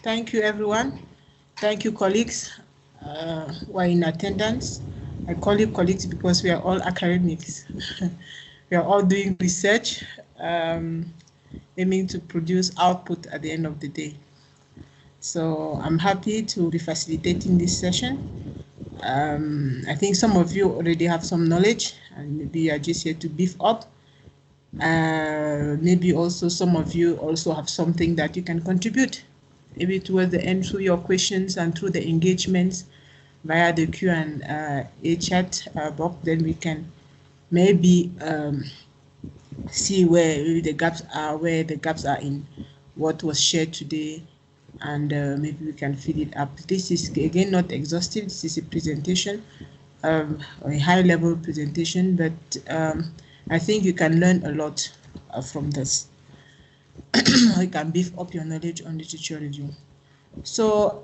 Thank you, everyone. Thank you, colleagues who are in attendance. I call you colleagues because we are all academics. We are all doing research, aiming to produce output at the end of the day. So I'm happy to be facilitating this session. I think some of you already have some knowledge, and maybe you are just here to beef up. Maybe also some of you also have something that you can contribute, maybe towards the end through your questions and through the engagements via the Q&A chat box. Then we can maybe see where the gaps are in what was shared today, and maybe we can fill it up. This is again not exhaustive. This is a presentation, a high-level presentation, but I think you can learn a lot from this. You can beef up your knowledge on literature review. So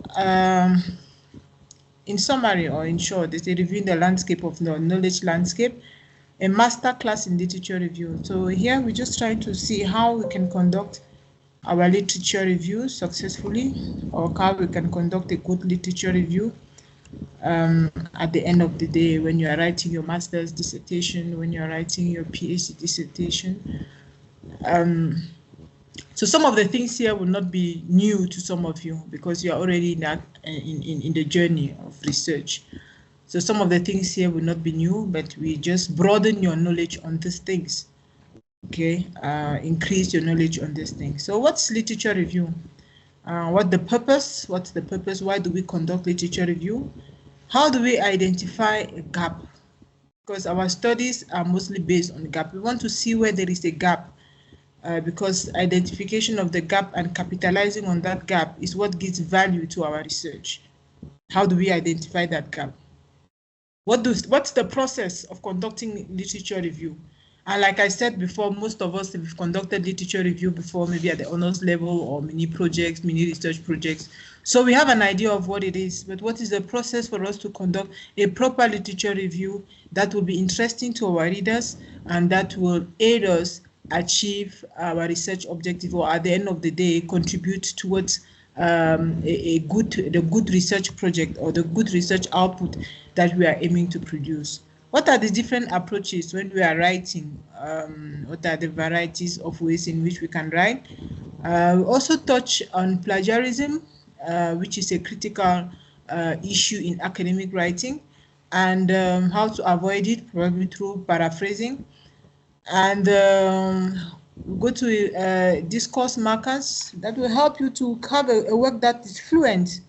in summary, or in short, it's a reviewing the landscape of the knowledge landscape, a master class in literature review. So here we're just trying to see how we can conduct our literature review successfully, or how we can conduct a good literature review at the end of the day when you are writing your master's dissertation, when you're writing your PhD dissertation. So some of the things here will not be new to some of you because you're already in the journey of research. So some of the things here will not be new, but we just broaden your knowledge on these things. Okay, increase your knowledge on these things. So what's literature review? What's the purpose? Why do we conduct literature review? How do we identify a gap? Because our studies are mostly based on gap. We want to see where there is a gap, because identification of the gap and capitalizing on that gap is what gives value to our research. How do we identify that gap? What's the process of conducting literature review? And like I said before, most of us have conducted literature review before, maybe at the honors level or mini projects, mini research projects. So we have an idea of what it is, but what is the process for us to conduct a proper literature review that will be interesting to our readers and that will aid us achieve our research objective, or at the end of the day, contribute towards the good research project or the good research output that we are aiming to produce. What are the different approaches when we are writing? What are the varieties of ways in which we can write? We also touch on plagiarism, which is a critical issue in academic writing, and how to avoid it, probably through paraphrasing. And we go to discourse markers that will help you to have a work that is fluent.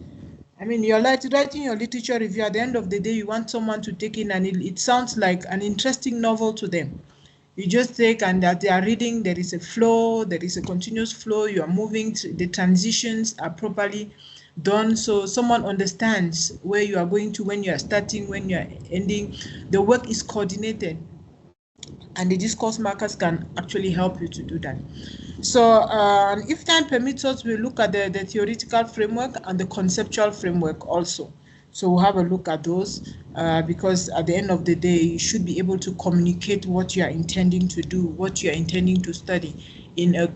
I mean, you're writing your literature review. At the end of the day, you want someone to take in, and it sounds like an interesting novel to them. You just take, and that they are reading, there is a flow, there is a continuous flow, you are moving, the transitions are properly done, so someone understands where you are going to, when you are starting, when you are ending. The work is coordinated, and the discourse markers can actually help you to do that. So if time permits us, we'll look at the theoretical framework and the conceptual framework also. So we'll have a look at those because at the end of the day, you should be able to communicate what you are intending to do, what you are intending to study in a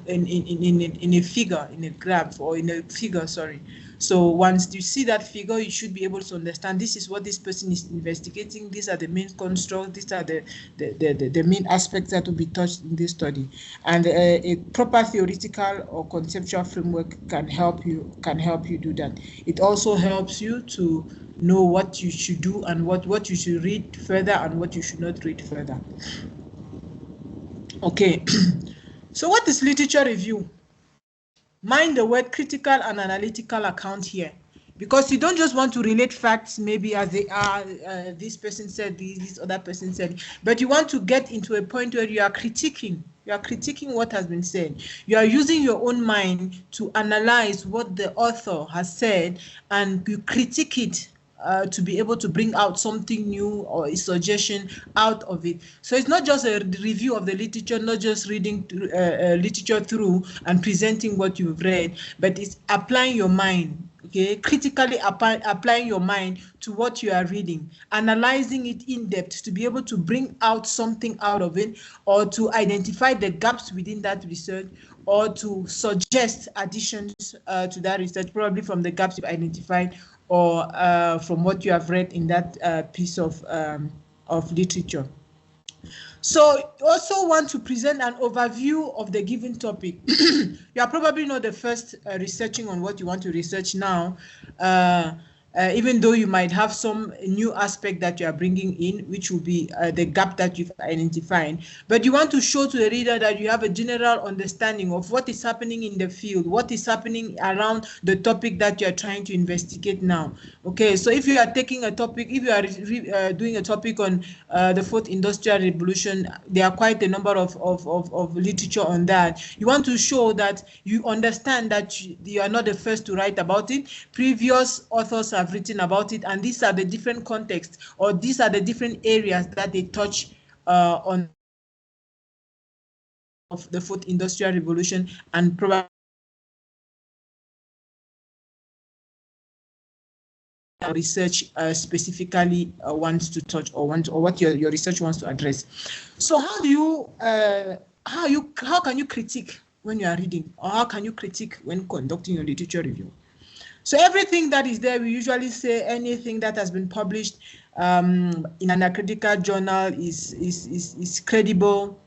figure, in a graph, or in a figure, sorry. So once you see that figure, you should be able to understand this is what this person is investigating. These are the main constructs. These are the main aspects that will be touched in this study. And a proper theoretical or conceptual framework can help you do that. It also helps you to know what you should do and what you should read further and what you should not read further. Okay. So what is literature review? Mind the word critical and analytical account here, because you don't just want to relate facts maybe as they are, this person said this other person said, but you want to get into a point where you are critiquing what has been said. You are using your own mind to analyze what the author has said, and you critique it to be able to bring out something new or a suggestion out of it. So it's not just a review of the literature, not just reading literature through and presenting what you've read, but it's applying your mind, Okay, critically applying your mind to what you are reading, analyzing it in depth to be able to bring out something out of it, or to identify the gaps within that research, or to suggest additions to that research, probably from the gaps you've identified, or from what you have read in that piece of literature. So you also want to present an overview of the given topic. You are probably not the first researching on what you want to research now, even though you might have some new aspect that you are bringing in, which will be the gap that you've identified. But you want to show to the reader that you have a general understanding of what is happening in the field, what is happening around the topic that you're trying to investigate now. Okay, so if you are taking a topic, if you are doing a topic on the fourth industrial revolution, there are quite a number of literature on that. You want to show that you understand that you are not the first to write about it. Previous authors have written about it, and these are the different contexts, or these are the different areas that they touch on of the fourth industrial revolution, and probably research specifically wants to touch, or what your research wants to address. So how do you how can you critique when you are reading, or how can you critique when conducting your literature review? So everything that is there, we usually say anything that has been published in an academic journal is credible,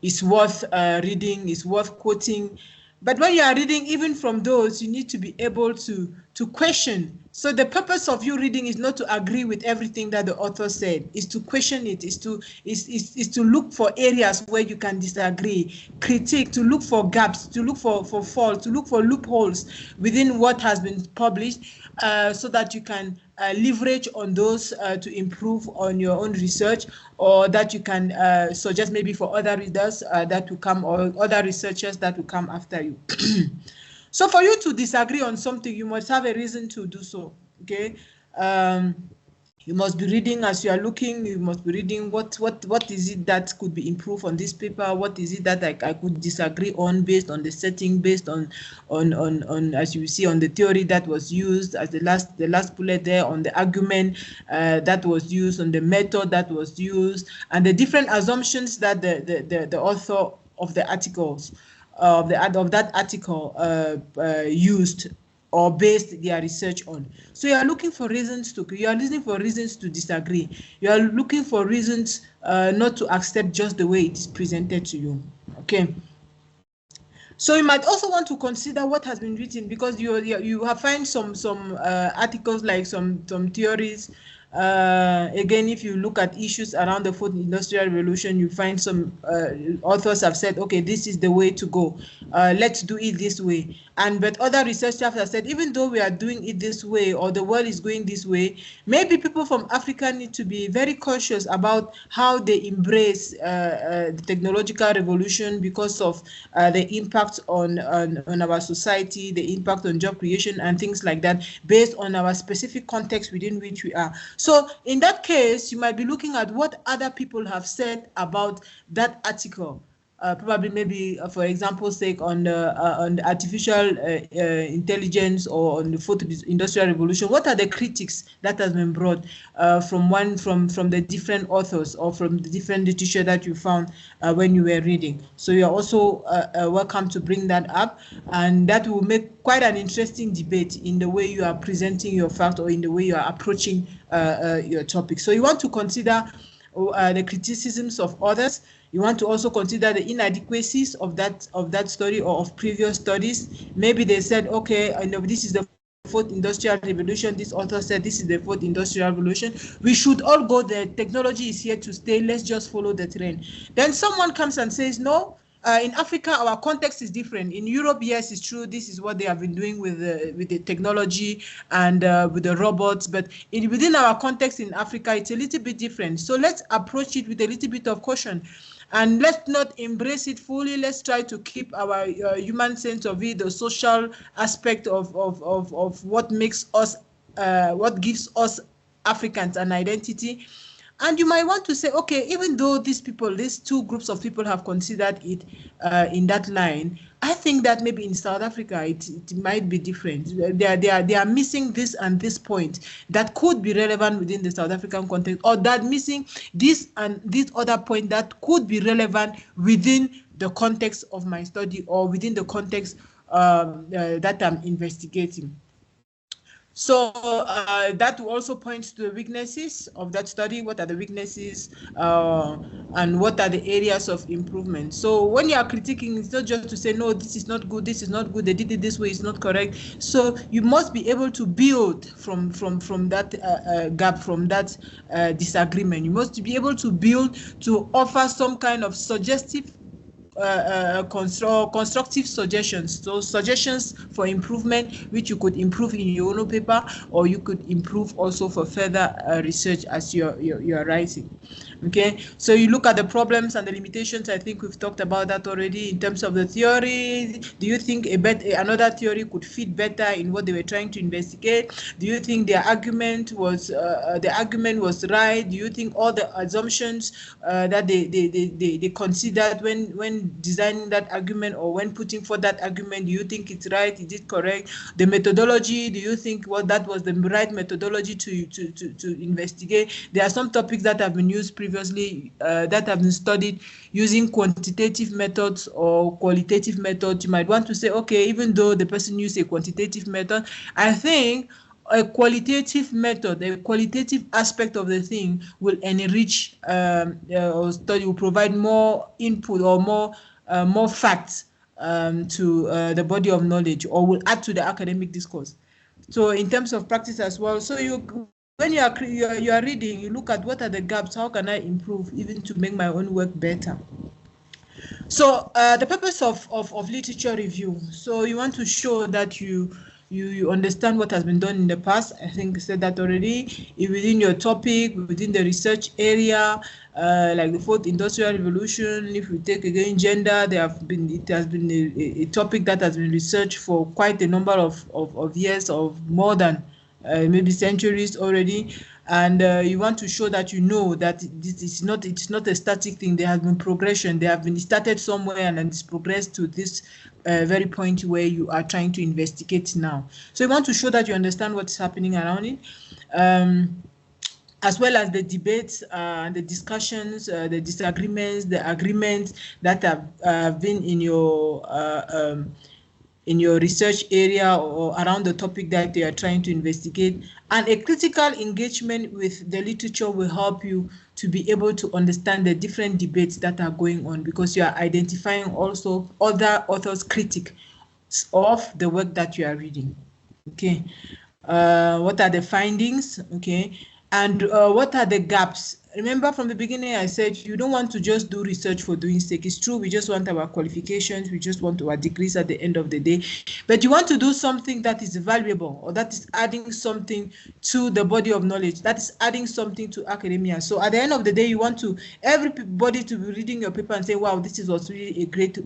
is worth reading, is worth quoting. But when you are reading, even from those, you need to be able to question. So the purpose of you reading is not to agree with everything that the author said, is to question it, is to look for areas where you can disagree, critique, to look for gaps, to look for faults, to look for loopholes within what has been published, so that you can leverage on those to improve on your own research, or that you can suggest maybe for other readers that will come, or other researchers that will come after you. So for you to disagree on something, you must have a reason to do so, okay? You must be reading as you are looking. You must be reading what is it that could be improved on this paper? What is it that I could disagree on based on the setting, based on as you see, on the theory that was used as the last bullet there, on the argument that was used, on the method that was used, and the different assumptions that the author of the articles of that article used or based their research on. So you are looking for reasons to disagree. You are looking for reasons not to accept just the way it is presented to you. Okay. So you might also want to consider what has been written, because you have find some articles, like some theories. Again, if you look at issues around the fourth industrial revolution, you find some authors have said, okay, this is the way to go. Let's do it this way. But other researchers have said, even though we are doing it this way, or the world is going this way, maybe people from Africa need to be very cautious about how they embrace the technological revolution, because of the impact on our society, the impact on job creation and things like that, based on our specific context within which we are. So in that case, you might be looking at what other people have said about that article. Probably maybe, for example's sake, on the artificial intelligence, or on the fourth industrial revolution. What are the critiques that has been brought from the different authors, or from the different literature that you found when you were reading? So you are also welcome to bring that up, and that will make quite an interesting debate in the way you are presenting your fact, or in the way you are approaching your topic. So you want to consider the criticisms of others. You want to also consider the inadequacies of that study, or of previous studies. Maybe they said, okay, I know this is the fourth industrial revolution. This author said this is the fourth industrial revolution. We should all go there. Technology is here to stay. Let's just follow the trend. Then someone comes and says, no, in Africa, our context is different. In Europe, yes, it's true. This is what they have been doing with the technology and with the robots. But within our context in Africa, it's a little bit different. So let's approach it with a little bit of caution. And let's not embrace it fully. Let's try to keep our human sense of it, the social aspect of what makes us, what gives us Africans an identity. And you might want to say, okay, even though these two groups of people have considered it in that line, I think that maybe in South Africa it might be different. They are missing this and this point that could be relevant within the South African context, or that missing this and this other point that could be relevant within the context of my study or within the context that I'm investigating. So that also points to the weaknesses of that study. What are the weaknesses and what are the areas of improvement? So when you are critiquing, it's not just to say, no, this is not good, this is not good, they did it this way, it's not correct. So you must be able to build from that gap, from that disagreement. You must be able to build, to offer some kind of suggestive constructive suggestions, so suggestions for improvement which you could improve in your own paper, or you could improve also for further research as you're writing. Okay, so you look at the problems and the limitations. I think we've talked about that already. In terms of the theory, do you think another theory could fit better in what they were trying to investigate? Do you think their argument was right? Do you think all the assumptions that they considered when designing that argument, or when putting forth that argument, do you think it's right? Is it correct? The methodology, do you think that was the right methodology to investigate? There are some topics that have been used previously that have been studied using quantitative methods or qualitative methods. You might want to say, okay, even though the person used a quantitative method, I think a qualitative method, a qualitative aspect of the thing will enrich or study, will provide more input or more facts to the body of knowledge, or will add to the academic discourse. So in terms of practice as well, so when you are reading, you look at what are the gaps, how can I improve even to make my own work better. So the purpose of literature review, so you want to show that you understand what has been done in the past. I think I said that already. Within your topic, within the research area, like the fourth industrial revolution, if we take again gender, it has been a topic that has been researched for quite a number of years, of more than maybe centuries already. And you want to show that you know that it's not a static thing. There has been progression. They have been started somewhere and then it's progressed to this very point where you are trying to investigate now. So you want to show that you understand what's happening around it, as well as the debates, the discussions, the disagreements, the agreements that have been in your research area or around the topic that they are trying to investigate. And a critical engagement with the literature will help you to be able to understand the different debates that are going on, because you are identifying also other authors' critiques of the work that you are reading. Okay, what are the findings? Okay, and what are the gaps? Remember from the beginning I said you don't want to just do research for doing sake. It's true, we just want our qualifications, we just want our degrees at the end of the day, but you want to do something that is valuable, or that is adding something to the body of knowledge, that is adding something to academia. So at the end of the day, you want everybody to be reading your paper and say, wow, this is also really a great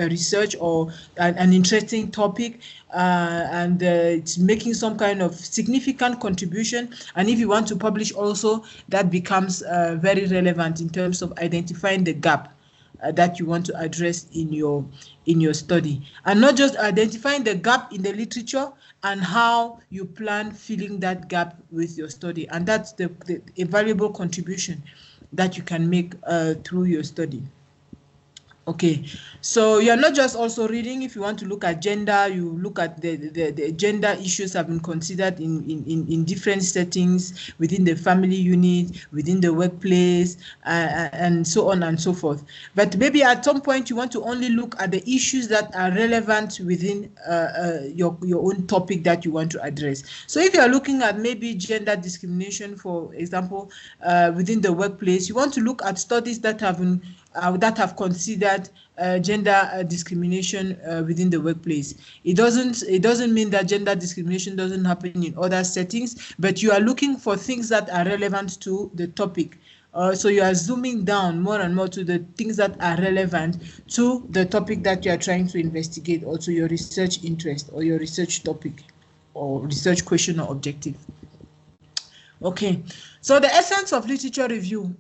research or an interesting topic, and it's making some kind of significant contribution. And if you want to publish also, that becomes very relevant in terms of identifying the gap that you want to address in your study, and not just identifying the gap in the literature and how you plan filling that gap with your study. And that's a valuable contribution that you can make through your study. Okay, so you're not just also reading. If you want to look at gender, you look at the gender issues have been considered in different settings, within the family unit, within the workplace, and so on and so forth. But maybe at some point you want to only look at the issues that are relevant within your own topic that you want to address. So if you are looking at maybe gender discrimination, for example, within the workplace, you want to look at studies that have considered gender discrimination within the workplace. It doesn't mean that gender discrimination doesn't happen in other settings, but you are looking for things that are relevant to the topic. So you are zooming down more and more to the things that are relevant to the topic that you are trying to investigate, or to your research interest or your research topic or research question or objective. Okay, so the essence of literature review.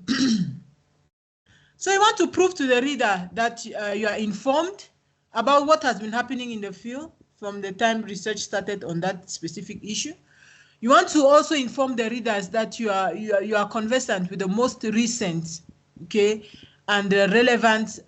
So you want to prove to the reader that you are informed about what has been happening in the field from the time research started on that specific issue. You want to also inform the readers that you are conversant with the most recent, okay, and the relevant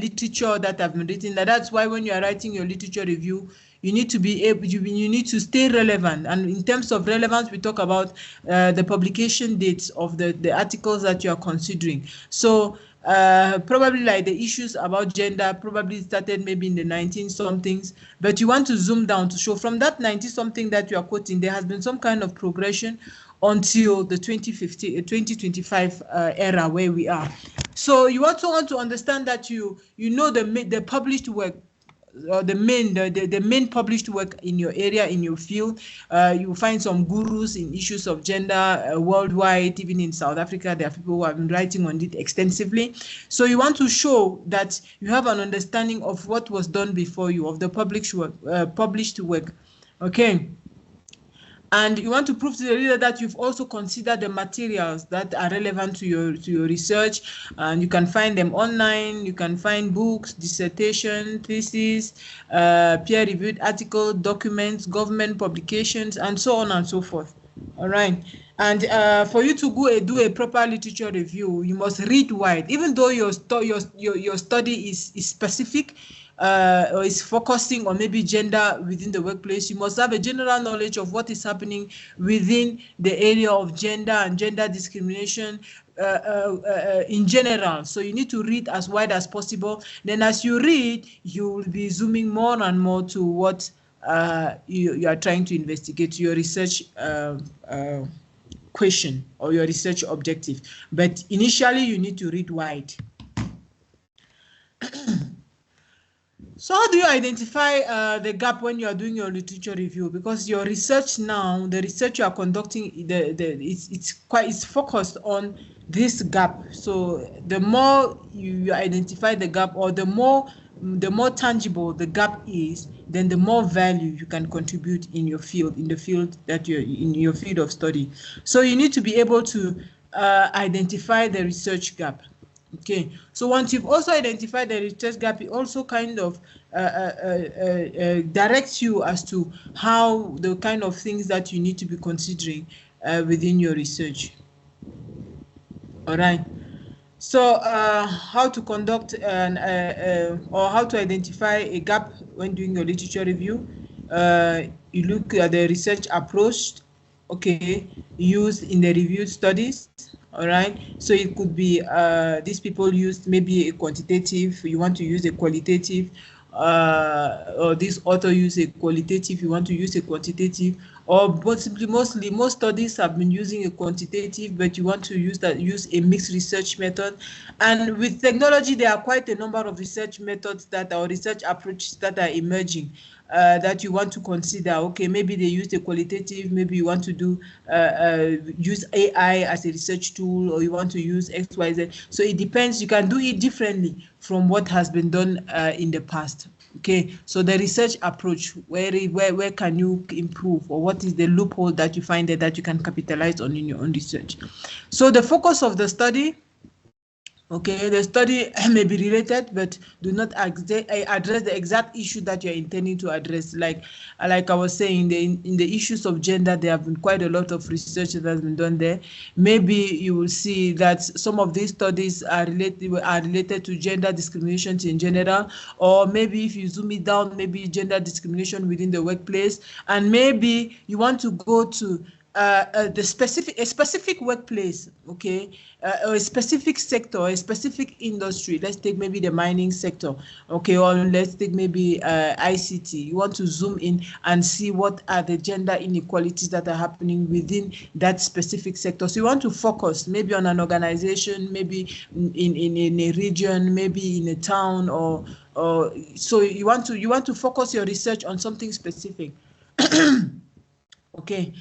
literature that have been written. That's why when you are writing your literature review, you need to be able, you need to stay relevant. And in terms of relevance, we talk about the publication dates of the articles that you are considering. So probably like the issues about gender probably started maybe in the 19-somethings, but you want to zoom down to show from that 90-something that you are quoting, there has been some kind of progression until the 2025 era where we are. So you also want to understand that you know the published work, or the main published work in your area, in your field. You find some gurus in issues of gender worldwide. Even in South Africa, there are people who have been writing on it extensively. So you want to show that you have an understanding of what was done before you, of the published work, okay? And you want to prove to the reader that you've also considered the materials that are relevant to your research, and you can find them online. You can find books, dissertation, thesis, peer-reviewed articles, documents, government publications, and so on and so forth. All right. And for you to go do a proper literature review, you must read wide. Even though your study is specific, or is focusing on maybe gender within the workplace, you must have a general knowledge of what is happening within the area of gender and gender discrimination in general. So you need to read as wide as possible. Then as you read, you will be zooming more and more to what you are trying to investigate, your research question or your research objective. But initially, you need to read wide. So how do you identify the gap when you are doing your literature review? Because your research now, the research you are conducting, it's focused on this gap. So the more you identify the gap, or the more tangible the gap is, then the more value you can contribute in your field, in the field that you're in, your field of study. So you need to be able to identify the research gap. Okay, so once you've also identified the research gap, it also kind of directs you as to how the kind of things that you need to be considering within your research. All right. So how to conduct or how to identify a gap when doing your literature review? You look at the research approach, okay, used in the reviewed studies. All right, so it could be these people used maybe a quantitative, you want to use a qualitative, or this author use a qualitative, you want to use a quantitative, or possibly most studies have been using a quantitative, but you want to use a mixed research method. And with technology, there are quite a number of research methods or research approaches that are emerging. That you want to consider. Okay, maybe they use a qualitative, maybe you want to do use AI as a research tool, or you want to use XYZ. So it depends. You can do it differently from what has been done in the past. Okay, so the research approach, where can you improve, or what is the loophole that you find that you can capitalize on in your own research? So the focus of the study. Okay, the study may be related, but do not address the exact issue that you're intending to address. Like I was saying, in the issues of gender, there have been quite a lot of research that has been done there. Maybe you will see that some of these studies are related to gender discrimination in general, or maybe if you zoom it down, maybe gender discrimination within the workplace, and maybe you want to go to a specific workplace, okay, or a specific sector, a specific industry. Let's take maybe the mining sector, okay, or let's take maybe ICT. You want to zoom in and see what are the gender inequalities that are happening within that specific sector. So you want to focus maybe on an organization, maybe in a region, maybe in a town, or so you want to focus your research on something specific. Okay.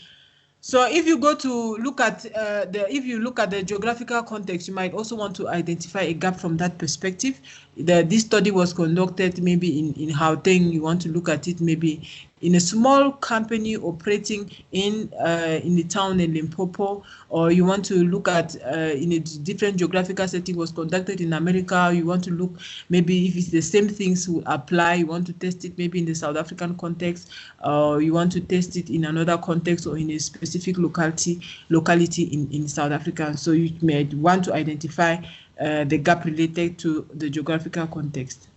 So if you go to look at the geographical context, you might also want to identify a gap from that perspective. This study was conducted maybe in Gauteng. You want to look at it maybe in a small company operating in the town in Limpopo, or you want to look at in a different geographical setting was conducted in America, you want to look maybe if it's the same things will apply, you want to test it maybe in the South African context, or you want to test it in another context or in a specific locality in South Africa. So you may want to identify the gap related to the geographical context.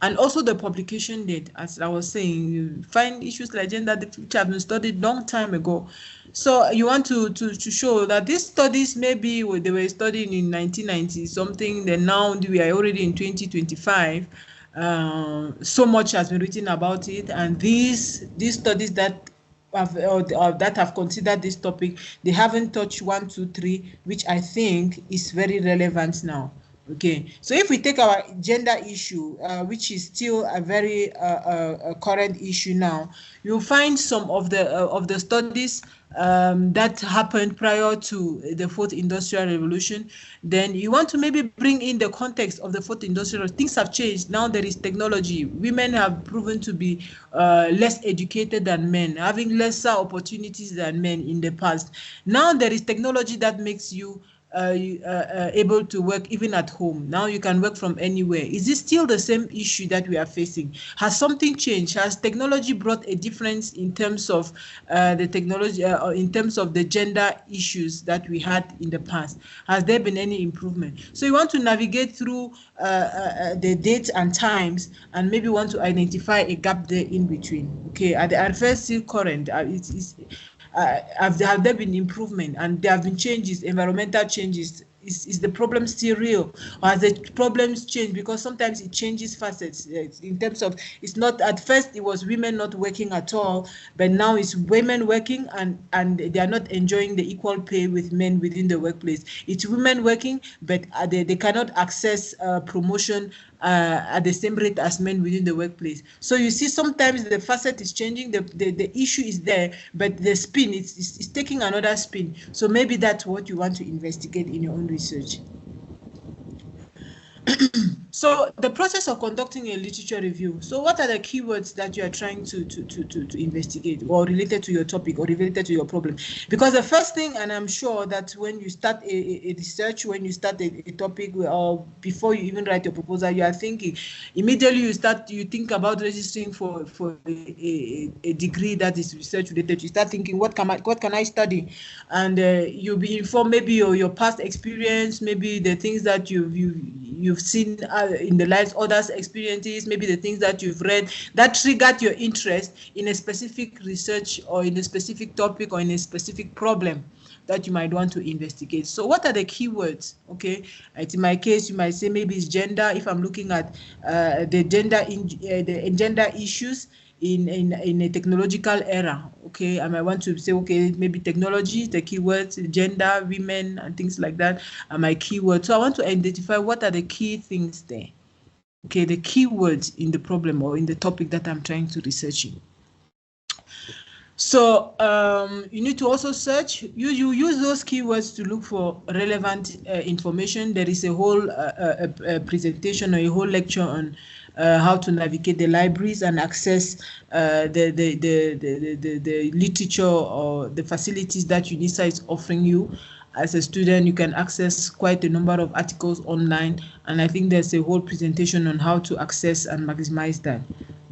And also the publication date, as I was saying, you find issues like gender which have been studied long time ago. So you want to show that these studies, maybe they were studied in 1990 something, then now we are already in 2025. So much has been written about it, and these studies that have considered this topic, they haven't touched 1, 2, 3, which I think is very relevant now. Okay, so if we take our gender issue, which is still a very current issue now, you'll find some of the studies that happened prior to the fourth industrial revolution. Then you want to maybe bring in the context of the fourth industrial. Things have changed. Now there is technology. Women have proven to be less educated than men, having lesser opportunities than men in the past. Now there is technology that makes you able to work even at home. Now you can work from anywhere. Is this still the same issue that we are facing? Has something changed? Has technology brought a difference in terms of the technology, in terms of the gender issues that we had in the past? Has there been any improvement? So you want to navigate through the dates and times, and maybe want to identify a gap there in between. Okay, are the affairs still current? Have there been improvement, and there have been changes, environmental changes? Is the problem still real, or has the problems changed? Because sometimes it changes facets in terms of, it's not, at first it was women not working at all, but now it's women working and they are not enjoying the equal pay with men within the workplace. It's women working, but they cannot access promotion at the same rate as men within the workplace. So you see, sometimes the facet is changing, the issue is there, but the spin is taking another spin. So maybe that's what you want to investigate in your own research. So the process of conducting a literature review. So what are the keywords that you are trying to investigate, or related to your topic, or related to your problem? Because the first thing, and I'm sure that when you start a research, when you start a topic, or before you even write your proposal, you are thinking, immediately you think about registering for a degree that is research related. You start thinking, what can I study? And you'll be informed, maybe your past experience, maybe the things that you've seen in the lives, others' experiences, maybe the things that you've read that triggered your interest in a specific research, or in a specific topic, or in a specific problem that you might want to investigate. So what are the keywords? Okay, in my case, you might say maybe it's gender. If I'm looking at the gender issues in a technological era, okay, I might want to say, okay, maybe technology, the keywords, gender, women, and things like that are my keywords. So I want to identify what are the key things there, okay, the keywords in the problem or in the topic that I'm trying to research in. So you need to also search. You use those keywords to look for relevant information. There is a whole presentation or a whole lecture on how to navigate the libraries and access the literature or the facilities that UNISA is offering you. As a student, you can access quite a number of articles online, and I think there's a whole presentation on how to access and maximize that.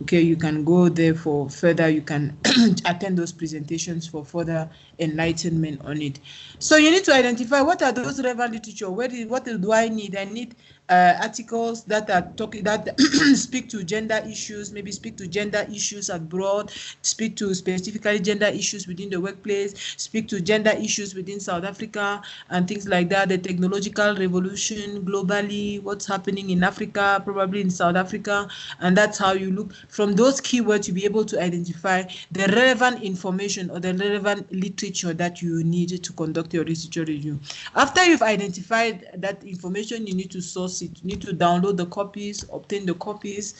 Okay, you can go there for further, you can attend those presentations for further enlightenment on it. So you need to identify what are those relevant literature. What do I need? I need articles that are talking, that speak to gender issues, maybe speak to gender issues abroad, speak to specifically gender issues within the workplace, speak to gender issues within South Africa and things like that, the technological revolution globally, what's happening in Africa, probably in South Africa, and that's how you look. From those keywords, you'll be able to identify the relevant information or the relevant literature that you need to conduct your literature review. After you've identified that information, you need to source it. You need to download the copies, obtain the copies,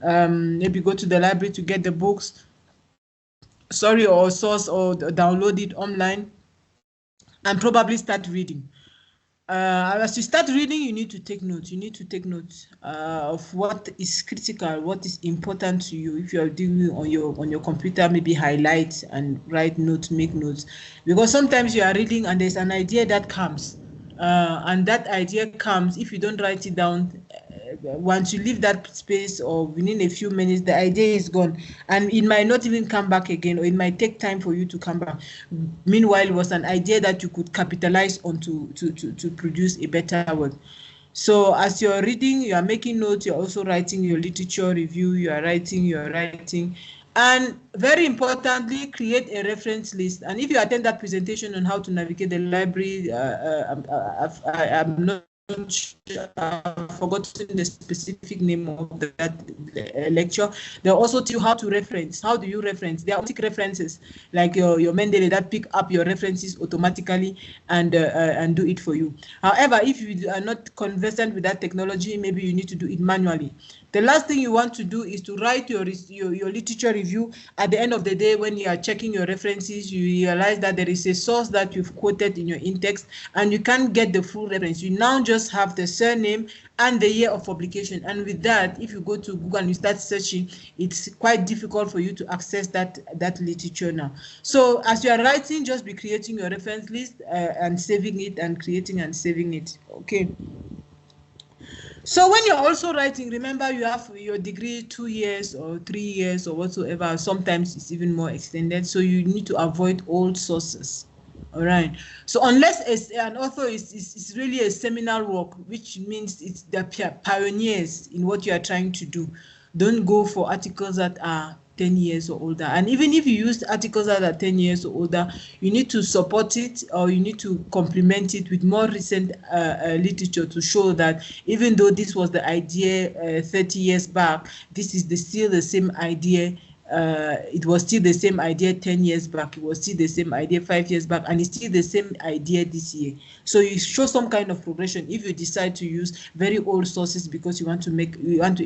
maybe go to the library to get the books, or source or download it online, and probably start reading. As you start reading, you need to take notes. You need to take notes of what is critical, what is important to you. If you are doing on your computer, maybe highlight and write notes, make notes, because sometimes you are reading and there's an idea that comes, and that idea comes. If you don't write it down, once you leave that space or within a few minutes, the idea is gone, and it might not even come back again, or it might take time for you to come back. Meanwhile, it was an idea that you could capitalize on to produce a better work. So as you're reading, you are making notes, you're also writing your literature review, you're writing. And very importantly, create a reference list. And if you attend that presentation on how to navigate the library, I'm not I've forgotten the specific name of that lecture. They'll also teach you how to reference. How do you reference? There are automatic references like your Mendeley that pick up your references automatically and do it for you. However, if you are not conversant with that technology, maybe you need to do it manually. The last thing you want to do is to write your literature review. At the end of the day, when you are checking your references, you realize that there is a source that you've quoted in your in-text and you can't get the full reference. You now just have the surname and the year of publication. And with that, if you go to Google and you start searching, it's quite difficult for you to access that literature now. So as you are writing, just be creating your reference list and saving it and creating and saving it. Okay. So when you're also writing, remember you have your degree 2 years or 3 years or whatsoever. Sometimes it's even more extended. So you need to avoid old sources. All right. So unless an author is really a seminal work, which means it's the pioneers in what you are trying to do, don't go for articles that are 10 years or older. And even if you use articles that are 10 years or older, you need to support it or you need to complement it with more recent literature to show that even though this was the idea 30 years back, this is still the same idea. It was still the same idea 10 years back, it was still the same idea 5 years back, and it's still the same idea this year. So you show some kind of progression if you decide to use very old sources because you want to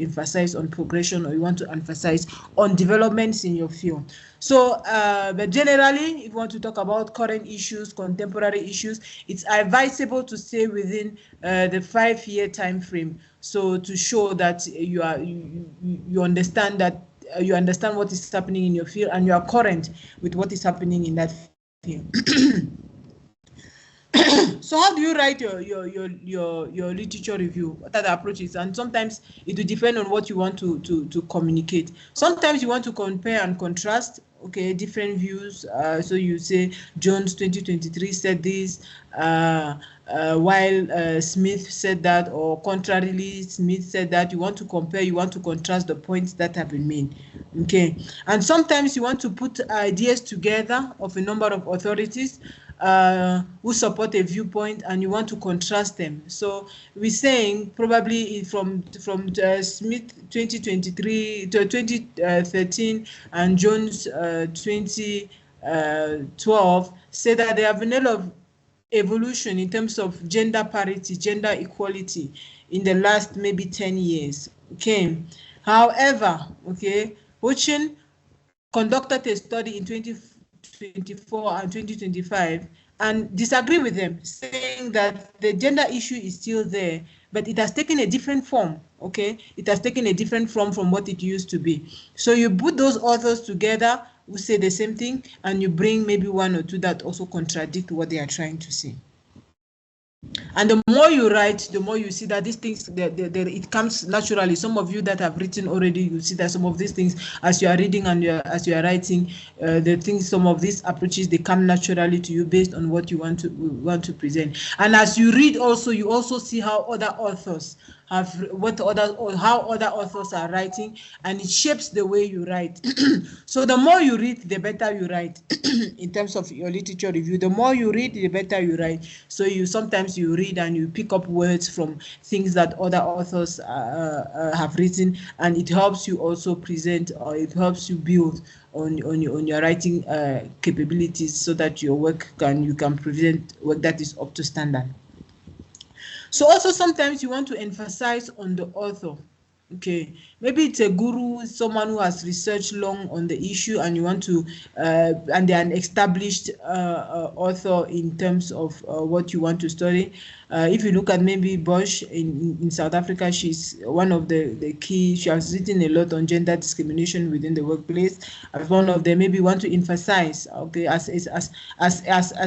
emphasize on progression or you want to emphasize on developments in your field. So but generally, if you want to talk about current issues, contemporary issues, it's advisable to stay within the 5-year time frame, so to show that you understand that you understand what is happening in your field and you are current with what is happening in that field. So how do you write your literature review? What are the approaches? And sometimes it will depend on what you want to communicate. Sometimes you want to compare and contrast, okay, different views. So you say Jones 2023 said this, while Smith said that, or contrarily Smith said that. You want to compare, you want to contrast the points that have been made. Okay, and sometimes you want to put ideas together of a number of authorities who support a viewpoint, and you want to contrast them. So we're saying probably from Smith 2023 to 2013 and Jones 2012 say that there have been a lot of evolution in terms of gender parity, gender equality in the last maybe 10 years. Okay. However, okay, Hochin conducted a study in 2024 and 2025 and disagree with them, saying that the gender issue is still there, but it has taken a different form. Okay, it has taken a different form from what it used to be. So you put those authors together who say the same thing, and you bring maybe one or two that also contradict what they are trying to say. And the more you write, the more you see that these things, it comes naturally. Some of you that have written already, you see that some of these things, as you are reading and as you are writing, the things, some of these approaches, they come naturally to you based on what you want to present. And as you read also, you also see how other authors have how other authors are writing, and it shapes the way you write. So the more you read, the better you write. In terms of your literature review, the more you read, the better you write. So sometimes you read and you pick up words from things that other authors have written, and it helps you also present, or it helps you build on your writing capabilities, so that your work you can present work that is up to standard. So also sometimes you want to emphasize on the author. Okay, maybe it's a guru, someone who has researched long on the issue, and you want to, and they're an established author in terms of what you want to study. If you look at maybe Bosch in South Africa, she's one of the key. She has written a lot on gender discrimination within the workplace. As one of them, maybe want to emphasize, okay, as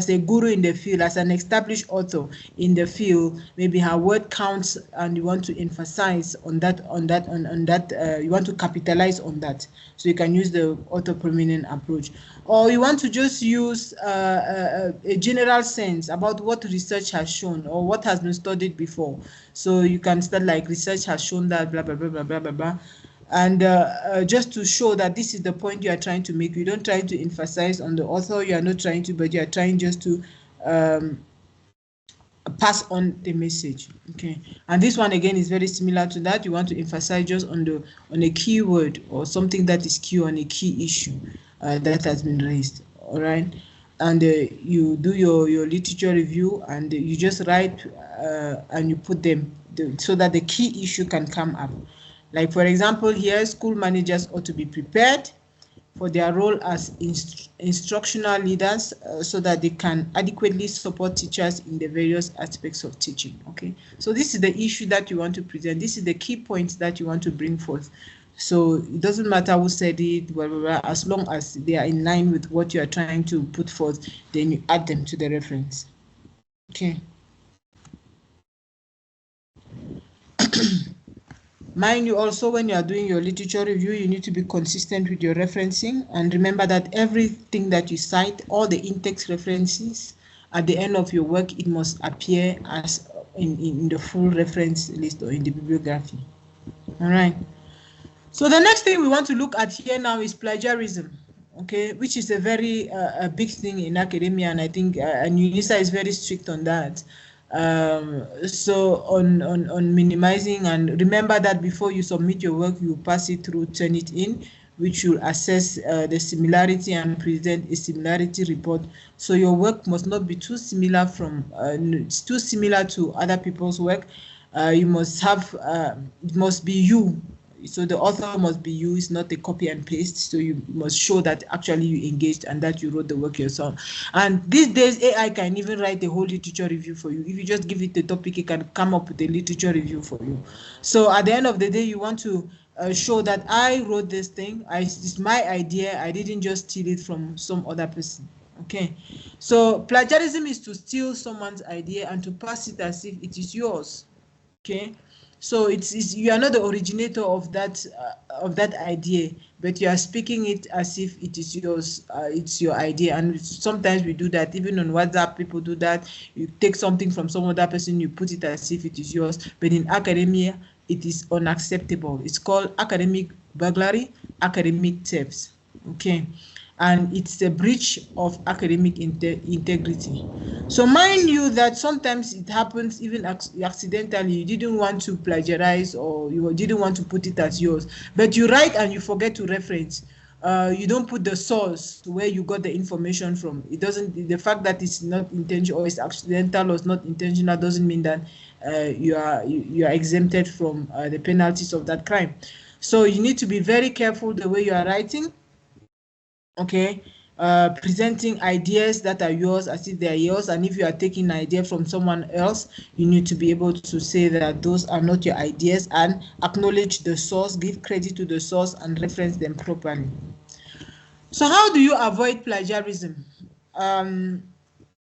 a guru in the field, as an established author in the field, maybe her word counts, and you want to emphasize on that. You want to capitalize on that, so you can use the author prominent approach. Or you want to just use a general sense about what research has shown or what has been studied before. So you can start like, research has shown that blah blah blah blah blah blah blah, and just to show that this is the point you are trying to make. You don't try to emphasize on the author, you are not trying to, but you are trying just to pass on the message. Okay, and this one again is very similar to that. You want to emphasize just on a keyword or something that is key on a key issue that has been raised. All right, and you do your literature review, and you just write and you put them so that the key issue can come up. Like, for example, here, school managers ought to be prepared for their role as instructional leaders so that they can adequately support teachers in the various aspects of teaching. Okay, so this is the issue that you want to present. This is the key points that you want to bring forth. So it doesn't matter who said it, blah, blah, blah, as long as they are in line with what you are trying to put forth, then you add them to the reference. Okay. Mind you, also, when you are doing your literature review, you need to be consistent with your referencing, and remember that everything that you cite, all the in-text references, at the end of your work, it must appear as in the full reference list or in the bibliography. All right. So the next thing we want to look at here now is plagiarism, okay, which is a very big thing in academia, and I think and UNISA is very strict on that. So on minimizing, and remember that before you submit your work, you pass it through Turnitin, which will assess the similarity and present a similarity report. So your work must not be too similar too similar to other people's work. You must have it must be you. So the author must be you, it's not a copy and paste. So you must show that actually you engaged and that you wrote the work yourself. And these days, AI can even write a whole literature review for you. If you just give it the topic, it can come up with a literature review for you. So at the end of the day, you want to show that I wrote this thing. It's my idea. I didn't just steal it from some other person. Okay. So plagiarism is to steal someone's idea and to pass it as if it is yours. Okay. So it's you are not the originator of that idea, but you are speaking it as if it is yours. It's your idea, and sometimes we do that. Even on WhatsApp, people do that. You take something from some other person, you put it as if it is yours. But in academia, it is unacceptable. It's called academic burglary, academic theft. Okay. And it's a breach of academic integrity. So mind you that sometimes it happens even accidentally. You didn't want to plagiarize, or you didn't want to put it as yours, but you write and you forget to reference. You don't put the source where you got the information from. It doesn't. The fact that it's not intentional or it's accidental or it's not intentional doesn't mean that you are exempted from the penalties of that crime. So you need to be very careful the way you are writing. Okay, presenting ideas that are yours as if they are yours, and if you are taking an idea from someone else, you need to be able to say that those are not your ideas and acknowledge the source, give credit to the source, and reference them properly. So how do you avoid plagiarism?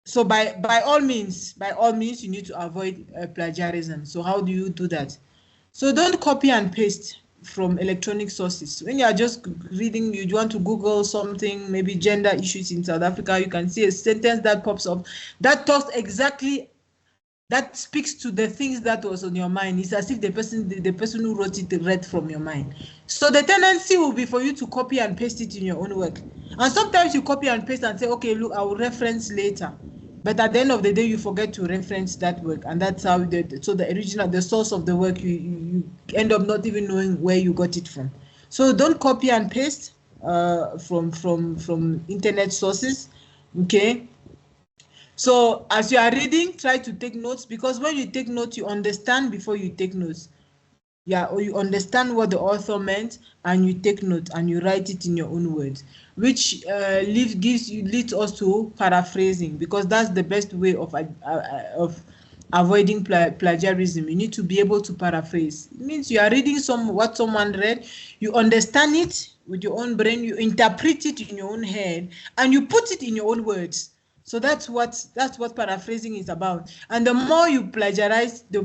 So by all means, you need to avoid plagiarism. So how do you do that? So don't copy and paste from electronic sources. When you are just reading, you want to Google something, maybe gender issues in South Africa, you can see a sentence that pops up that talks exactly, that speaks to the things that was on your mind. It's as if the person who wrote it read from your mind. So the tendency will be for you to copy and paste it in your own work. And sometimes you copy and paste and say, okay, look, I will reference later. But at the end of the day, you forget to reference that work, and that's how the source of the work, you end up not even knowing where you got it from. So don't copy and paste from internet sources. Okay. So as you are reading, try to take notes, because when you take notes, you understand before you take notes. Yeah, or you understand what the author meant and you take note and you write it in your own words, which leads us to paraphrasing, because that's the best way of avoiding plagiarism. You need to be able to paraphrase. It means you are reading what someone read, you understand it with your own brain, you interpret it in your own head, and you put it in your own words. So that's what paraphrasing is about. And the more you plagiarize, the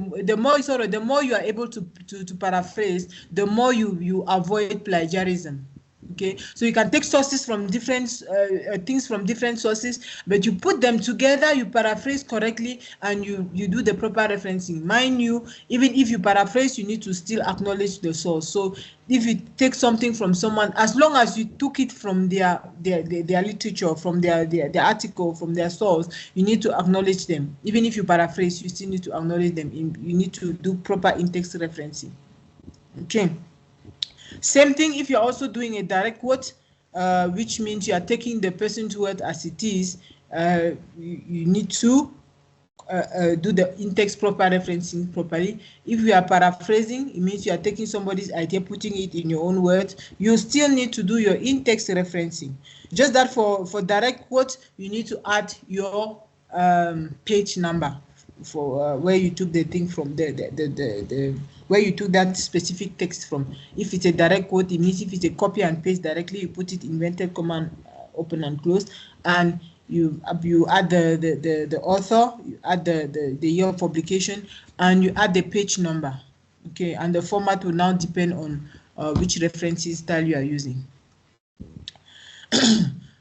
more you are able to paraphrase, the more you avoid plagiarism. Okay, so you can take sources from different things from different sources, but you put them together, you paraphrase correctly, and you do the proper referencing. Mind you, even if you paraphrase, you need to still acknowledge the source. So if you take something from someone, as long as you took it from their literature, from their article, from their source, you need to acknowledge them. Even if you paraphrase, you still need to acknowledge them. You need to do proper in-text referencing. Okay. Same thing if you're also doing a direct quote, which means you are taking the person's word as it is. You need to do the in-text proper referencing properly. If you are paraphrasing, it means you are taking somebody's idea, putting it in your own words. You still need to do your in-text referencing. Just that for direct quote, you need to add your page number for where you took the thing from, where you took that specific text from. If it's a direct quote, it means if it's a copy and paste directly, you put it inverted comma, open and close, and you add the author, you add the year of publication, and you add the page number. Okay, and the format will now depend on which referencing style you are using.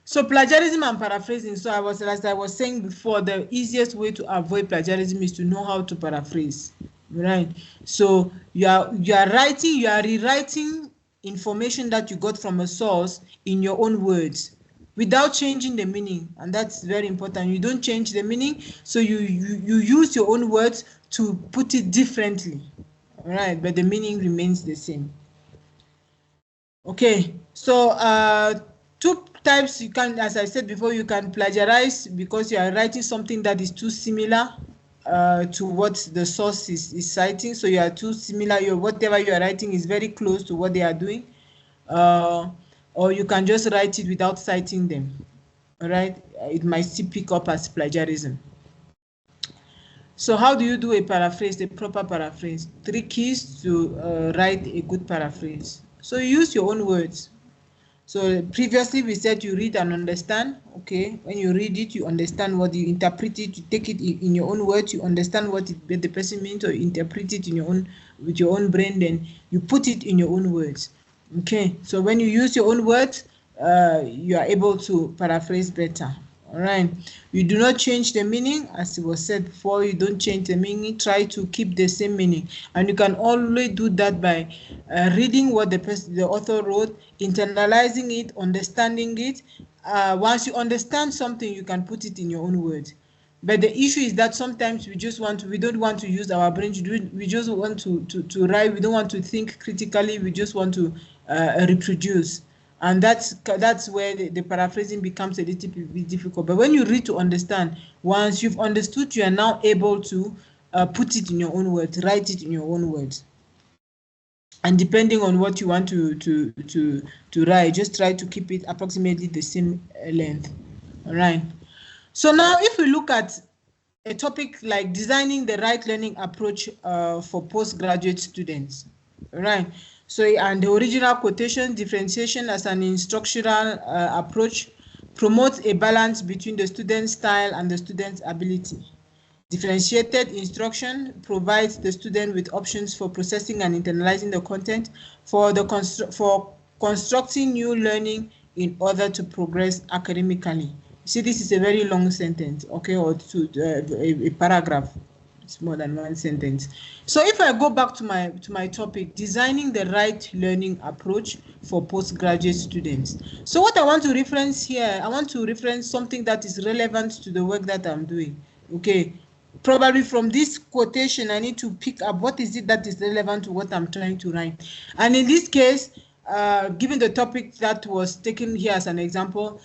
So plagiarism and paraphrasing. So as I was saying before, the easiest way to avoid plagiarism is to know how to paraphrase, right? So you are rewriting information that you got from a source in your own words without changing the meaning, and that's very important. You don't change the meaning, so you use your own words to put it differently, all right? But the meaning remains the same. Okay, so two types you can, as I said before, you can plagiarize because you are writing something that is too similar to what the source is citing. So you are too similar, whatever you are writing is very close to what they are doing. Or you can just write it without citing them. All right, it might still pick up as plagiarism. So how do you do a paraphrase, a proper paraphrase? 3 keys to write a good paraphrase. So you use your own words. So previously we said you read and understand. Okay, when you read it, you understand what you interpret it, you take it in your own words, you understand what the person means, or you interpret it in your own, with your own brain, then you put it in your own words. Okay, so when you use your own words, you are able to paraphrase better. All right, you do not change the meaning, as it was said before. You don't change the meaning, try to keep the same meaning, and you can always do that by reading what the author wrote, internalizing it, understanding it. Once you understand something, you can put it in your own words. But the issue is that sometimes we don't want to use our brain. We just want to write. We don't want to think critically. We just want to reproduce. And that's where the paraphrasing becomes a little bit difficult. But when you read to understand, once you've understood, you are now able to put it in your own words, write it in your own words. And depending on what you want to write, just try to keep it approximately the same length. All right. So now if we look at a topic like designing the right learning approach for postgraduate students, all right? So, and the original quotation, differentiation as an instructional approach promotes a balance between the student's style and the student's ability. Differentiated instruction provides the student with options for processing and internalizing the content, for constructing new learning in order to progress academically. See, this is a very long sentence, okay, or a paragraph. It's more than one sentence. So if I go back to my topic, designing the right learning approach for postgraduate students. So what I want to reference here, I want to reference something that is relevant to the work that I'm doing. Okay, probably from this quotation, I need to pick up what is it that is relevant to what I'm trying to write. And in this case, given the topic that was taken here as an example,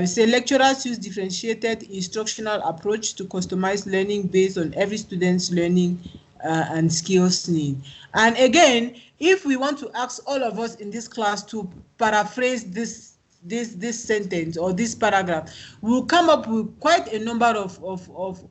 say lecturers use differentiated instructional approach to customize learning based on every student's learning and skills need. And again, if we want to ask all of us in this class to paraphrase this sentence or this paragraph, we'll come up with quite a number of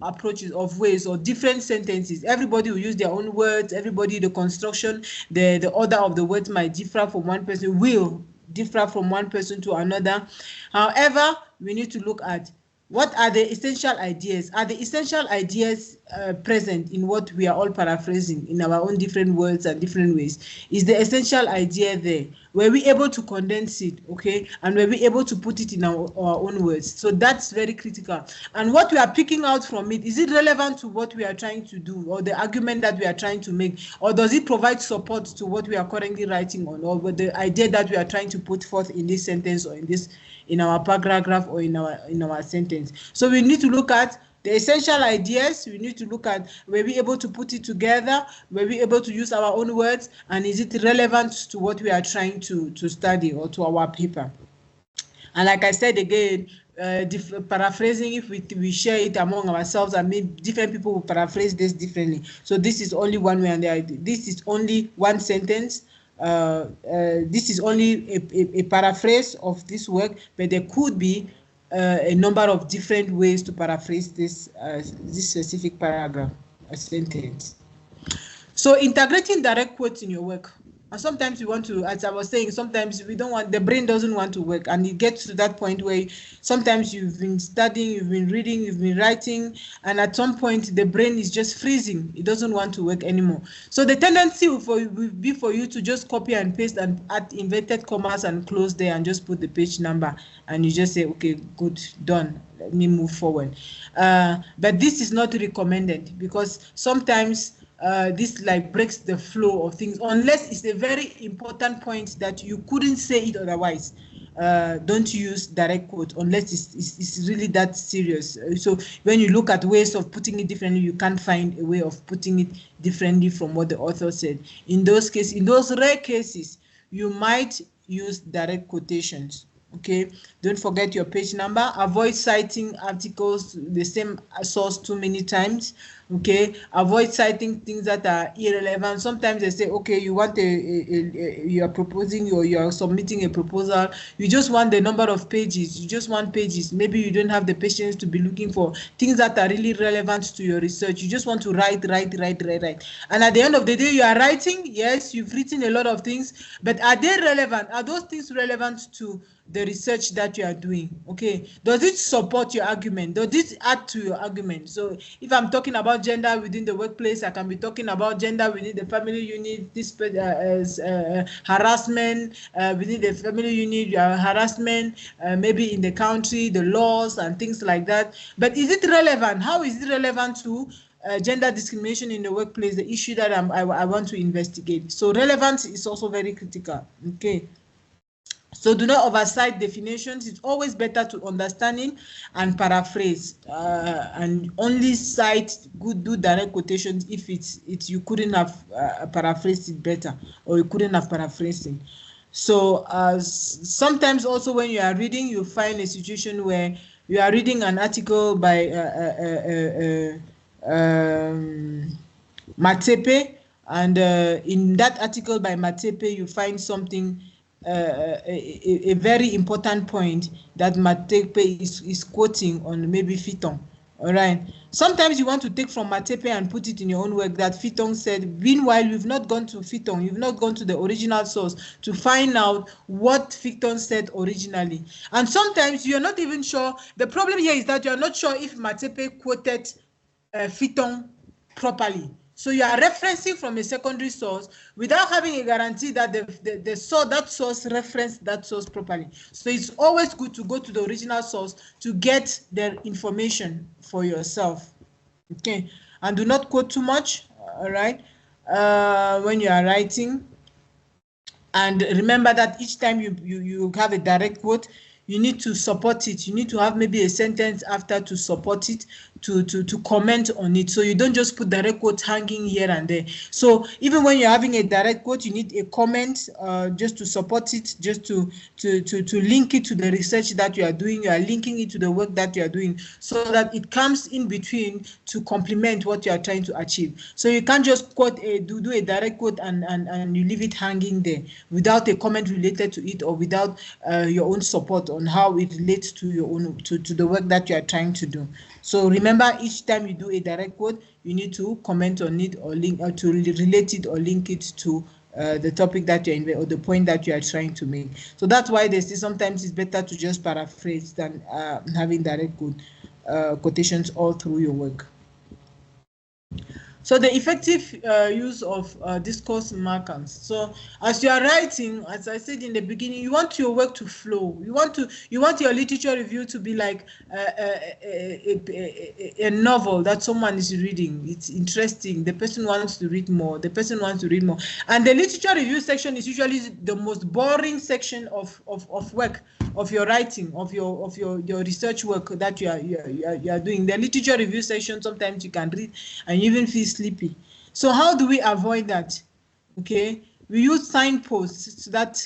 approaches, of ways, or different sentences. Everybody will use their own words. Everybody, the construction, the order of the words might differ from one person, will differ from one person to another. However, we need to look at what are the essential ideas. Are the essential ideas present in what we are all paraphrasing in our own different words and different ways? Is the essential idea there? Were we able to condense it, okay? And were we able to put it in our own words? So that's very critical. And what we are picking out from it, is it relevant to what we are trying to do, or the argument that we are trying to make? Or does it provide support to what we are currently writing on, or the idea that we are trying to put forth in this sentence, or in our paragraph, or in our sentence? So we need to look at the essential ideas. We need to look at, were we able to put it together? Were we able to use our own words? And is it relevant to what we are trying to study, or to our paper? And like I said again, paraphrasing, if we share it among ourselves, I mean, different people will paraphrase this differently. So this is only one way, and this is only one sentence. This is only a paraphrase of this work, but there could be a number of different ways to paraphrase this specific paragraph, a sentence. So integrating direct quotes in your work. And sometimes you want to, as I was saying, sometimes we don't want, the brain doesn't want to work, and it gets to that point where sometimes you've been studying, you've been reading, you've been writing, and at some point the brain is just freezing. It doesn't want to work anymore. So the tendency will be for you to just copy and paste and add inverted commas and close there and just put the page number, and you just say, okay, good, done, let me move forward. But this is not recommended, because sometimes this like breaks the flow of things, unless it's a very important point that you couldn't say it otherwise. Don't use direct quote unless it's really that serious. So when you look at ways of putting it differently, you can't find a way of putting it differently from what the author said. In those cases, in those rare cases, you might use direct quotations. Okay, don't forget your page number. Avoid citing articles, the same source too many times. Okay, avoid citing things that are irrelevant. Sometimes they say, okay, you want you are proposing, or you are submitting a proposal, you just want the number of pages, you just want pages. Maybe you don't have the patience to be looking for things that are really relevant to your research. You just want to write. And at the end of the day, you are writing. Yes, you've written a lot of things, but are they relevant? Are those things relevant to the research that you are doing? Okay, does it support your argument? Does it add to your argument? So if I'm talking about gender within the workplace, I can be talking about gender within the family unit, this harassment within the family unit, harassment maybe in the country, the laws and things like that. But is it relevant? How is it relevant to gender discrimination in the workplace, the issue that I want to investigate? So relevance is also very critical. Okay. So do not oversight definitions. It's always better to understanding and paraphrase, and only cite do direct quotations if it's you couldn't have paraphrased it better, or you couldn't have paraphrasing. So sometimes also when you are reading, you find a situation where you are reading an article by Matepe, and in that article by Matepe, you find something, a very important point that Matepe is quoting on maybe Fitton. All right. Sometimes you want to take from Matepe and put it in your own work, that Fitton said. Meanwhile, you've not gone to Fitton, you've not gone to the original source to find out what Fitton said originally. And sometimes you're not even sure. The problem here is that you're not sure if Matepe quoted Fitton properly. So you are referencing from a secondary source without having a guarantee that that source referenced that source properly. So it's always good to go to the original source to get the information for yourself. Okay, and do not quote too much. All right, when you are writing. And remember that each time you have a direct quote, you need to support it. You need to have maybe a sentence after to support it, to comment on it. So you don't just put direct quotes hanging here and there. So even when you're having a direct quote, you need a comment just to support it, just to link it to the research that you are doing. You are linking it to the work that you are doing, so that it comes in between to complement what you are trying to achieve. So you can't just quote do a direct quote and you leave it hanging there without a comment related to it, or without your own support on how it relates to your own to the work that you are trying to do. So remember, each time you do a direct quote, you need to comment on it, or link, or to relate it or link it to the topic that you're in, or the point that you are trying to make. So that's why they say sometimes it's better to just paraphrase than having direct quotations all through your work. So the effective use of discourse markers. So as you are writing, as I said in the beginning, you want your work to flow. You want your literature review to be like a novel that someone is reading. It's interesting. The person wants to read more. The person wants to read more. And the literature review section is usually the most boring section of work, of your writing, of your research work that you are doing. The literature review section, sometimes you can read and you even feel sleepy. So how do we avoid that? Okay, we use signposts that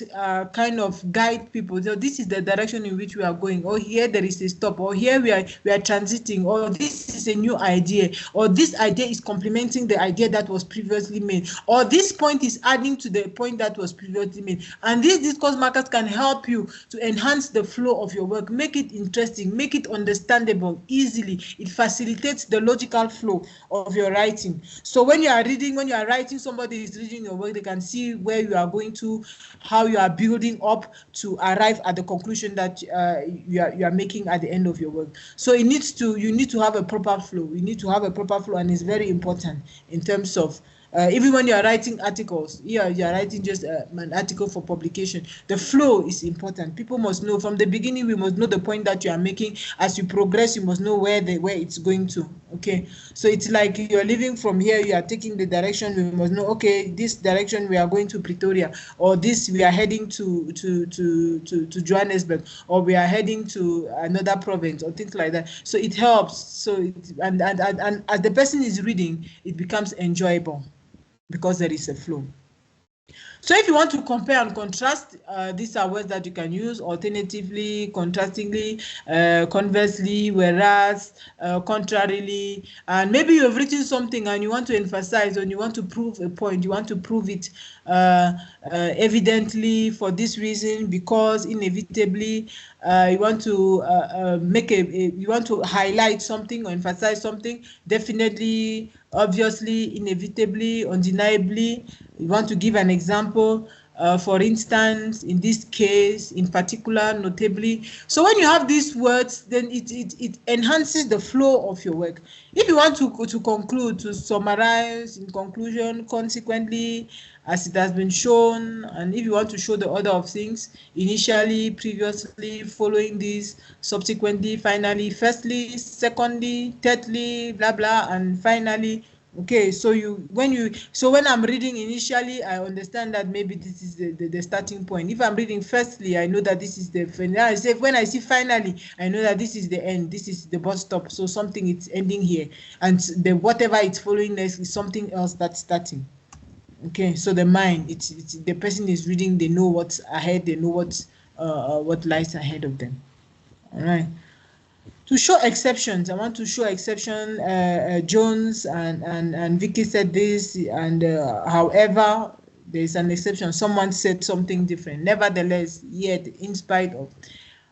kind of guide people. So this is the direction in which we are going, or here there is a stop, or here we are transiting, or this is a new idea, or this idea is complementing the idea that was previously made, or this point is adding to the point that was previously made. And these discourse markers can help you to enhance the flow of your work, make it interesting, make it understandable easily. It facilitates the logical flow of your writing. So when you are reading, when you are writing, somebody is reading your work, they can see where you are going to, how you are building up to arrive at the conclusion that you are making at the end of your work. So you need to have a proper flow. You need to have a proper flow, and it's very important in terms of even when you are writing articles, you are writing just an article for publication. The flow is important. People must know from the beginning. We must know the point that you are making. As you progress, you must know where it's going to. Okay, so it's like you are leaving from here. You are taking the direction. We must know. Okay, this direction we are going to Pretoria, or this we are heading to Johannesburg, or we are heading to another province, or things like that. So it helps. So and as the person is reading, it becomes enjoyable, because there is a flow. So if you want to compare and contrast, these are words that you can use: alternatively, contrastingly, conversely, whereas, contrarily. And maybe you have written something and you want to emphasize, and you want to prove a point, you want to prove it evidently, for this reason, because, inevitably. You want to you want to highlight something or emphasize something: definitely, obviously, inevitably, undeniably. You want to give an example, for instance, in this case, in particular, notably. So when you have these words, then it enhances the flow of your work. If you want to conclude, to summarize, in conclusion, consequently, as it has been shown, and if you want to show the order of things: initially, previously, following this, subsequently, finally, firstly, secondly, thirdly, blah blah, and finally. Okay, so when I'm reading initially, I understand that maybe this is the starting point. If I'm reading firstly, I know that this is the final. When I see finally, I know that this is the end. This is the bus stop. So something is ending here, and whatever it's following next is something else that's starting. Okay, so the mind, it's the person is reading. They know what's ahead. They know what lies ahead of them. All right. To show exceptions, I want to show exception. Jones and Vicky said this, and however, there is an exception. Someone said something different. Nevertheless, yet, in spite of.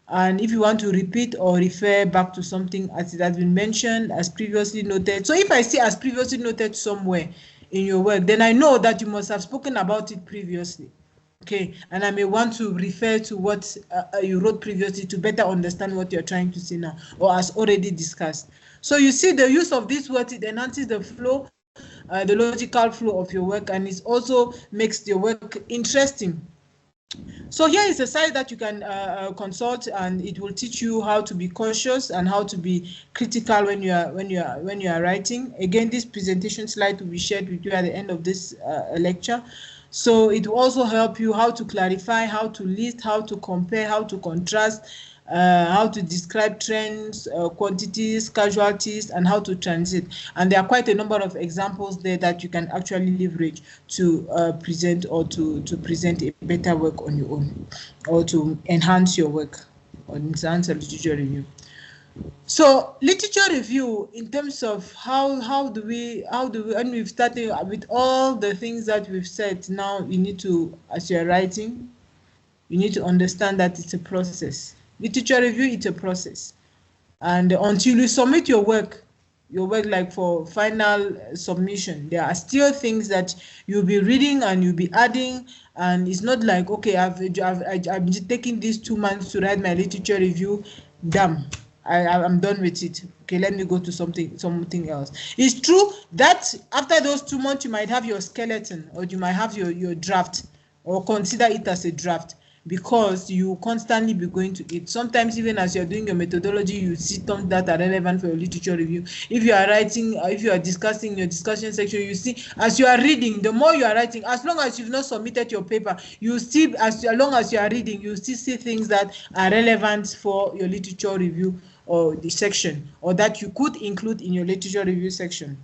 And if you want to repeat or refer back to something as it has been mentioned, as previously noted. So if I see as previously noted somewhere in your work, then I know that you must have spoken about it previously. Okay, and I may want to refer to what you wrote previously to better understand what you're trying to say now, or as already discussed. So you see the use of these words, it enhances the flow, the logical flow of your work, and it also makes your work interesting. So here is a site that you can consult, and it will teach you how to be cautious and how to be critical when you are writing. Again, this presentation slide will be shared with you at the end of this lecture. So it will also help you how to clarify, how to list, how to compare, how to contrast, how to describe trends, quantities, casualties, and how to transit. And there are quite a number of examples there that you can actually leverage to present or to present a better work on your own, or to enhance your work, or enhance a literature review. So literature review, in terms of how do we, when we've started with all the things that we've said, now you need to, as you're writing, you need to understand that it's a process. Literature review, it's a process. And until you submit your work like for final submission, there are still things that you'll be reading and you'll be adding. And it's not like, okay, I've been taking these 2 months to write my literature review, damn, I'm done with it. Okay, let me go to something else. It's true that after those 2 months, you might have your skeleton, or you might have your draft, or consider it as a draft, because you constantly be going to it. Sometimes even as you're doing your methodology, you see things that are relevant for your literature review. If you are writing, if you are discussing your discussion section, you see, as you are reading, the more you are writing, as long as you've not submitted your paper, you still, as long as you are reading, you still see things that are relevant for your literature review or the section, or that you could include in your literature review section.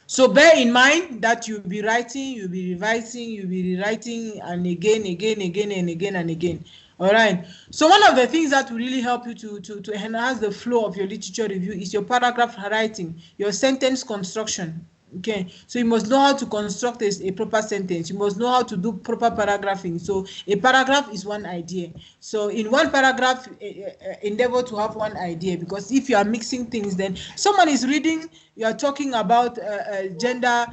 So bear in mind that you'll be writing, you'll be revising, you'll be rewriting, and again. All right. So one of the things that will really help you to enhance the flow of your literature review is your paragraph writing, your sentence construction. Okay, so you must know how to construct a proper sentence. You must know how to do proper paragraphing. So a paragraph is one idea. So in one paragraph, endeavor to have one idea, because if you are mixing things, then someone is reading, you are talking about gender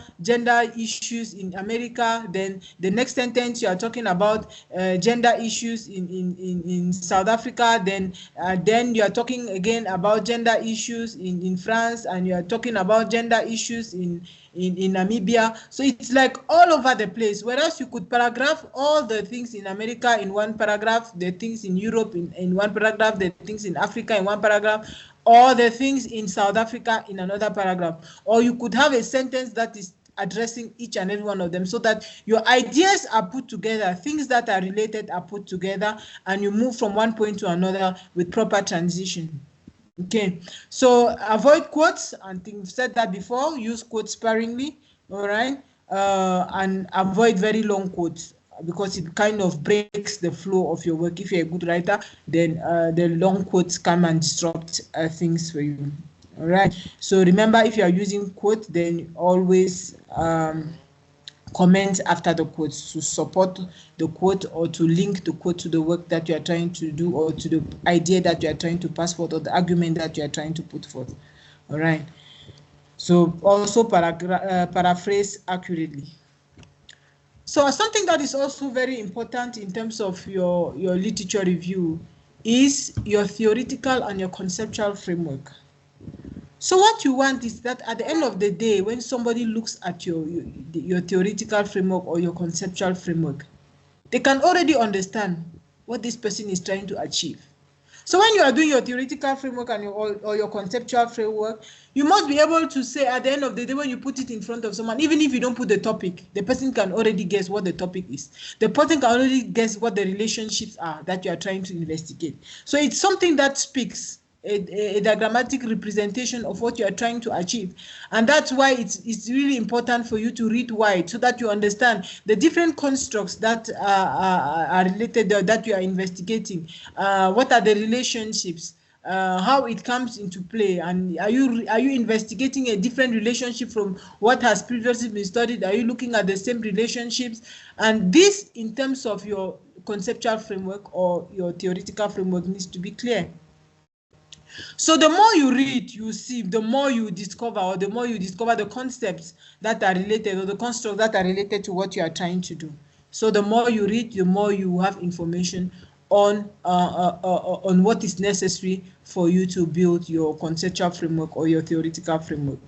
issues in America, then the next sentence you are talking about gender issues in South Africa, then you are talking again about gender issues in France, and you are talking about gender issues in Namibia. So it's like all over the place, whereas you could paragraph all the things in America in one paragraph, the things in Europe in one paragraph, the things in Africa in one paragraph, or the things in South Africa in another paragraph. Or you could have a sentence that is addressing each and every one of them, so that your ideas are put together, things that are related are put together, and you move from one point to another with proper transition. Okay, so avoid quotes, and we've said that before. Use quotes sparingly, all right, and avoid very long quotes, because it kind of breaks the flow of your work. If you're a good writer, then the long quotes come and disrupt things for you. All right, so remember, if you are using quotes, then always comment after the quotes to support the quote, or to link the quote to the work that you are trying to do, or to the idea that you are trying to pass forth, or the argument that you are trying to put forth. All right. So also paraphrase accurately. So something that is also very important in terms of your literature review is your theoretical and your conceptual framework. So what you want is that at the end of the day, when somebody looks at your theoretical framework or your conceptual framework, they can already understand what this person is trying to achieve. So when you are doing your theoretical framework and or your conceptual framework, you must be able to say at the end of the day, when you put it in front of someone, even if you don't put the topic, the person can already guess what the topic is. The person can already guess what the relationships are that you are trying to investigate. So it's something that speaks a diagrammatic representation of what you are trying to achieve. And that's why it's really important for you to read wide, so that you understand the different constructs that are related, that you are investigating. What are the relationships? How it comes into play, and are you investigating a different relationship from what has previously been studied? Are you looking at the same relationships? And this, in terms of your conceptual framework or your theoretical framework, needs to be clear. So the more you read, you see, the more you discover, or the more you discover the concepts that are related, or the constructs that are related to what you are trying to do. So the more you read, the more you have information on what is necessary for you to build your conceptual framework or your theoretical framework.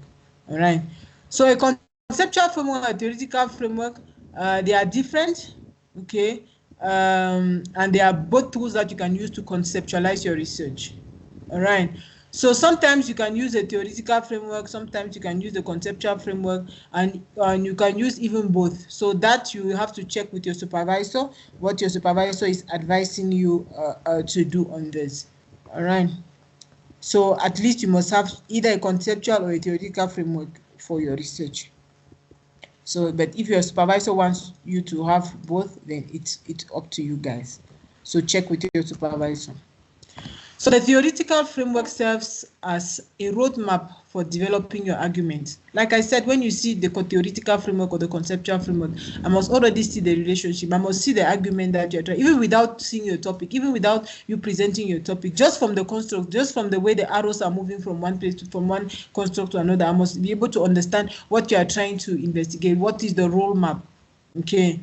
All right. So a conceptual framework and theoretical framework, they are different. Okay. And they are both tools that you can use to conceptualize your research. All right. So sometimes you can use a theoretical framework, sometimes you can use the conceptual framework, and you can use even both. So that you have to check with your supervisor, what your supervisor is advising you to do on this. All right. So at least you must have either a conceptual or a theoretical framework for your research. So, but if your supervisor wants you to have both, then it's up to you guys. So check with your supervisor. So the theoretical framework serves as a roadmap for developing your argument. Like I said, when you see the theoretical framework or the conceptual framework, I must already see the relationship. I must see the argument that you're trying, even without seeing your topic, even without you presenting your topic, just from the construct, just from the way the arrows are moving from one place from one construct to another, I must be able to understand what you are trying to investigate. What is the roadmap? Okay.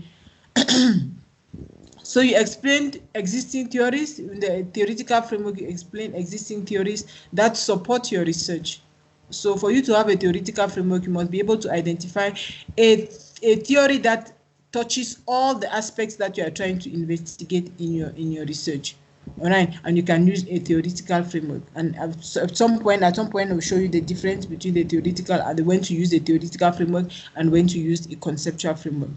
So you explained existing theories. In the theoretical framework, you explain existing theories that support your research. So for you to have a theoretical framework, you must be able to identify a theory that touches all the aspects that you are trying to investigate in your research. All right, and you can use a theoretical framework. And at some point, I'll show you the difference between the theoretical and when to use a theoretical framework and when to use a conceptual framework.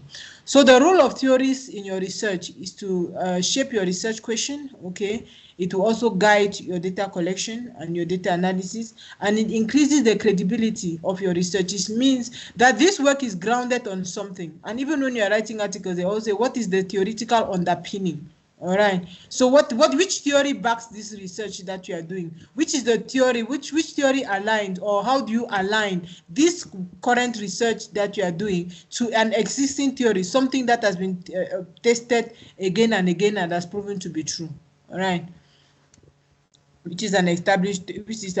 So the role of theories in your research is to shape your research question. Okay, it will also guide your data collection and your data analysis, and it increases the credibility of your research. It means that this work is grounded on something. And even when you're writing articles, they also say, what is the theoretical underpinning? All right. So which theory backs this research that you are doing? Which is the theory? Which theory aligned, or how do you align this current research that you are doing to an existing theory, something that has been tested again and again and has proven to be true? All right. Which is an established, which is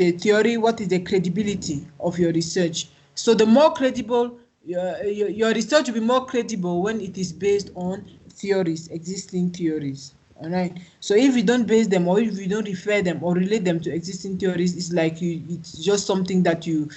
a theory. What is the credibility of your research? So the more credible your research will be more credible when it is based on theories, existing theories. All right. So if you don't base them, or if you don't refer them or relate them to existing theories, it's like it's just something that you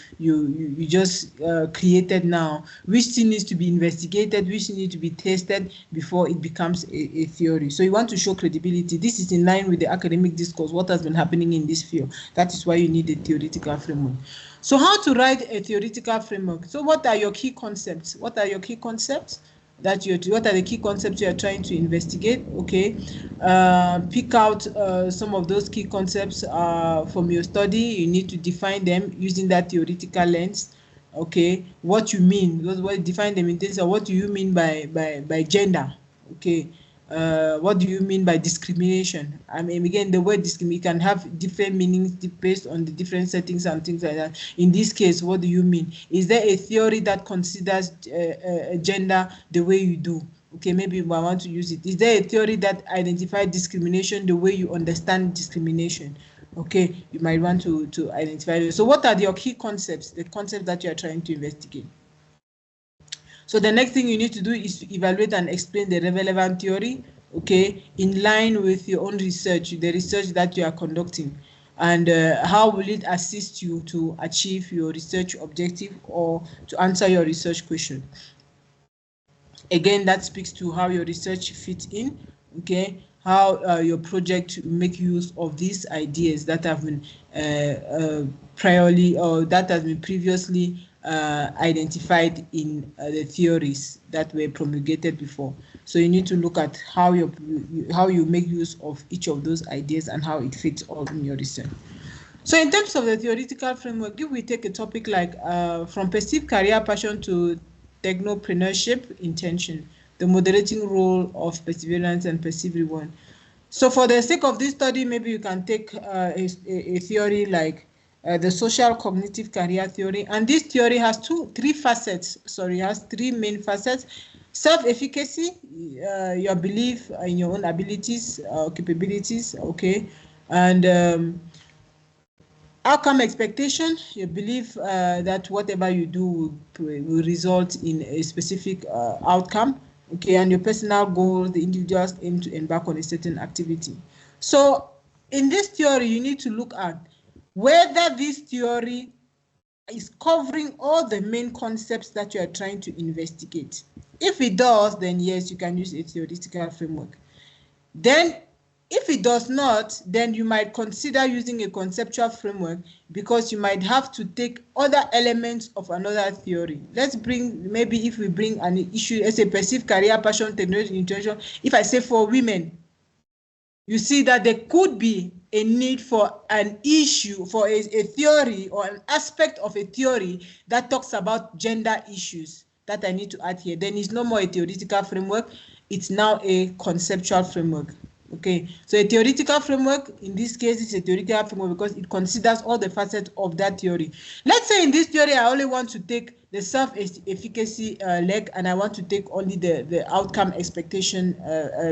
just created now, which still needs to be investigated, which needs to be tested before it becomes a theory. So you want to show credibility. This is in line with the academic discourse, what has been happening in this field. That is why you need a theoretical framework. So how to write a theoretical framework? So what are your key concepts? What are your key concepts? What are the key concepts you are trying to investigate? Okay, pick out some of those key concepts from your study. You need to define them using that theoretical lens. Okay, what you mean? Define them in terms of what do you mean by gender? Okay, what do you mean by discrimination? I mean, again, the word discrimination can have different meanings based on the different settings and things like that. In this case, what do you mean? Is there a theory that considers gender the way you do? Okay, maybe I want to use it. Is there a theory that identifies discrimination the way you understand discrimination? Okay, you might want to identify it. So what are your key concepts, the concepts that you are trying to investigate? So the next thing you need to do is to evaluate and explain the relevant theory, okay, in line with your own research, the research that you are conducting, and how will it assist you to achieve your research objective or to answer your research question. Again, that speaks to how your research fits in, okay, how your project make use of these ideas that have been previously identified in the theories that were promulgated before. So you need to look at how you make use of each of those ideas and how it fits all in your research. So in terms of the theoretical framework, if we take a topic like from perceived career passion to technopreneurship intention, the moderating role of perseverance and perceived reward. So for the sake of this study, maybe you can take a theory like the social cognitive career theory, and this theory has three main facets: self-efficacy, your belief in your own abilities, capabilities, okay, and outcome expectation, your belief that whatever you do will result in a specific outcome, okay, and your personal goal, the individual's aim to embark on a certain activity. So in this theory, you need to look at whether this theory is covering all the main concepts that you are trying to investigate. If it does, then yes, you can use a theoretical framework. Then If it does not, then you might consider using a conceptual framework, because you might have to take other elements of another theory. Let's bring, maybe if we bring an issue as a perceived career, passion, technology, intention. If I say for women, you see that there could be a need for an issue, for a theory or an aspect of a theory that talks about gender issues that I need to add here. Then it's no more a theoretical framework, it's now a conceptual framework. Okay, so a theoretical framework in this case is a theoretical framework because it considers all the facets of that theory. Let's say in this theory I only want to take the self-efficacy leg, and I want to take only the outcome expectation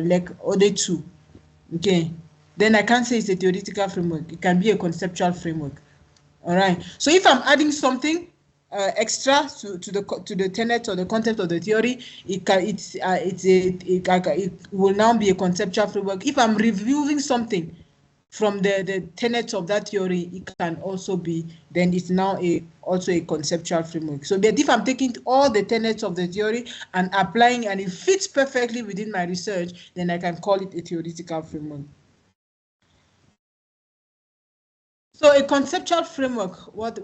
leg, or the two. Okay, then I can't say it's a theoretical framework. It can be a conceptual framework. All right, so if I'm adding something extra to the tenet or the concept of the theory, it will now be a conceptual framework. If I'm reviewing something from the tenets of that theory, it can also be, then it's now also a conceptual framework. So but if I'm taking all the tenets of the theory and applying, and it fits perfectly within my research, then I can call it a theoretical framework. So a conceptual framework, what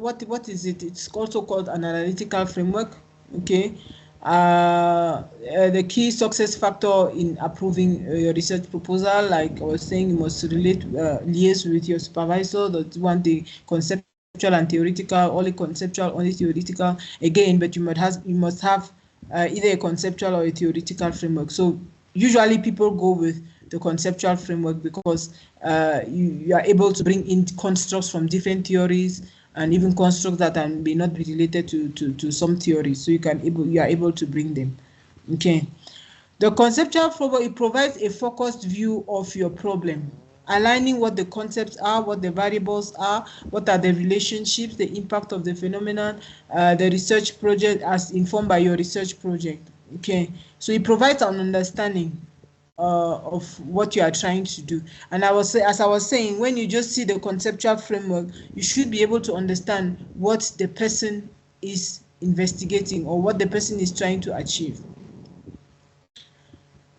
is it? It's also called an analytical framework. Okay. The key success factor in approving your research proposal, like I was saying, you must liaise with your supervisor. That one, the conceptual and theoretical, only conceptual, only theoretical. Again, but you must have either a conceptual or a theoretical framework. So usually people go with the conceptual framework because you are able to bring in constructs from different theories, and even constructs that may not be related to some theories. So you are able to bring them. Okay. The conceptual framework, it provides a focused view of your problem, aligning what the concepts are, what the variables are, what are the relationships, the impact of the phenomenon, the research project as informed by your research project. Okay. So it provides an understanding of what you are trying to do. And as I was saying, when you just see the conceptual framework, you should be able to understand what the person is investigating or what the person is trying to achieve.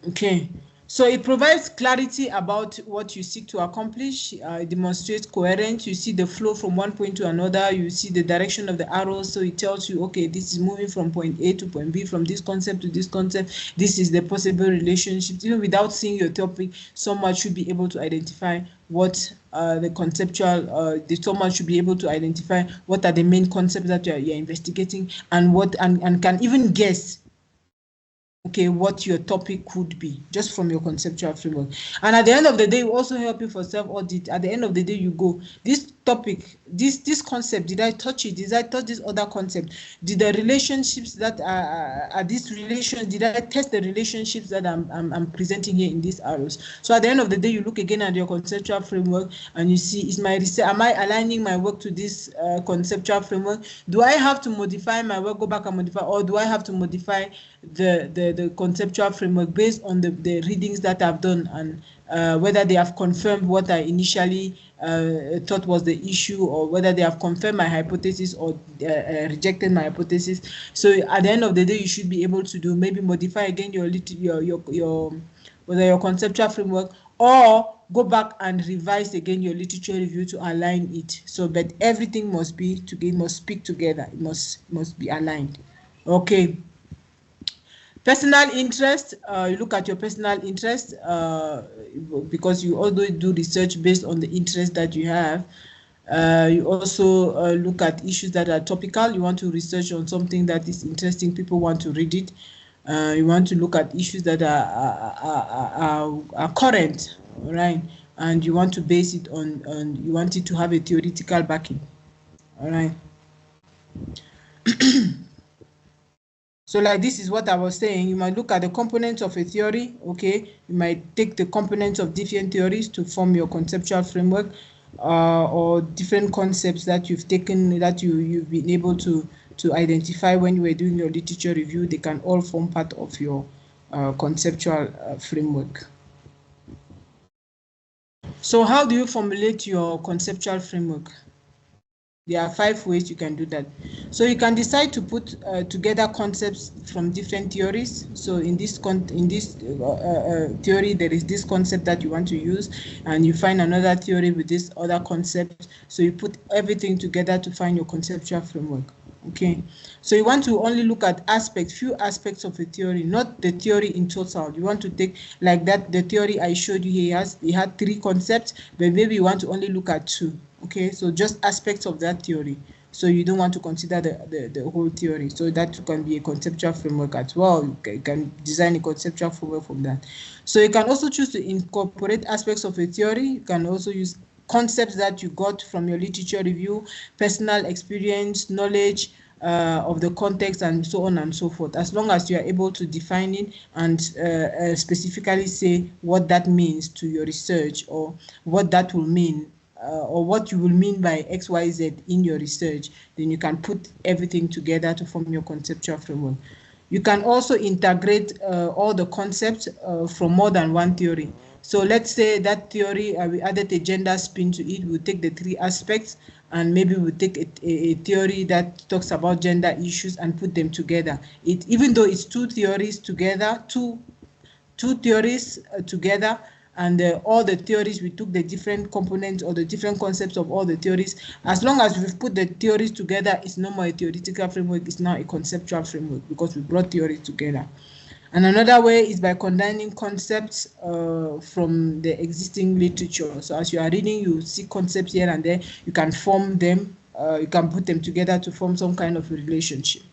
Okay, so it provides clarity about what you seek to accomplish. It demonstrates coherence. You see the flow from one point to another. You see the direction of the arrows. So it tells you, okay, this is moving from point A to point B, from this concept to this concept. This is the possible relationships. Even without seeing your topic, someone should be able to identify what the conceptual, someone should be able to identify what are the main concepts that you're investigating, and and can even guess, okay, what your topic could be just from your conceptual framework. And at the end of the day, it will also help you for self-audit. At the end of the day, you go, this topic, this concept, did I touch it? Did I touch this other concept? Did the relationships that are these relations, did I test the relationships that I'm presenting here in these arrows? So at the end of the day, you look again at your conceptual framework and you see, is my research, am I aligning my work to this conceptual framework? Do I have to modify my work, go back and modify, or do I have to modify the conceptual framework based on the readings that I've done, and whether they have confirmed what I initially thought was the issue, or whether they have confirmed my hypothesis or rejected my hypothesis. So at the end of the day, you should be able to do, maybe modify again whether your conceptual framework, or go back and revise again your literature review to align it. So, but everything must speak together. It must be aligned. Okay. Personal interest, you look at your personal interest because you also do research based on the interest that you have. You also look at issues that are topical. You want to research on something that is interesting, people want to read it. You want to look at issues that are current, right? And you want to base it on you want it to have a theoretical backing, all right? So like this is what I was saying, you might look at the components of a theory, okay? You might take the components of different theories to form your conceptual framework, or different concepts that you've taken, that you've been able to identify when you were doing your literature review. They can all form part of your conceptual framework. So how do you formulate your conceptual framework? There are 5 ways you can do that. So you can decide to put together concepts from different theories. So in this theory, there is this concept that you want to use, and you find another theory with this other concept. So you put everything together to find your conceptual framework. Okay, so you want to only look at few aspects of a theory, not the theory in total. You want to take like that, the theory I showed you here, it had 3 concepts, but maybe you want to only look at 2. Okay, so just aspects of that theory. So you don't want to consider the whole theory. So that can be a conceptual framework as well. You can design a conceptual framework from that. So you can also choose to incorporate aspects of a theory. You can also use concepts that you got from your literature review, personal experience, knowledge of the context, and so on and so forth, as long as you are able to define it and specifically say what that means to your research, or what that will mean, or what you will mean by XYZ in your research. Then you can put everything together to form your conceptual framework. You can also integrate all the concepts from more than one theory. So let's say that theory, we added a gender spin to it. We'll take the 3 aspects, and maybe we'll take a theory that talks about gender issues and put them together. Even though it's 2 theories together, two theories together, and all the theories, we took the different components or the different concepts of all the theories. As long as we've put the theories together, it's no more a theoretical framework, it's now a conceptual framework, because we brought theories together. And another way is by combining concepts from the existing literature. So as you are reading, you see concepts here and there, you can form them, you can put them together to form some kind of a relationship.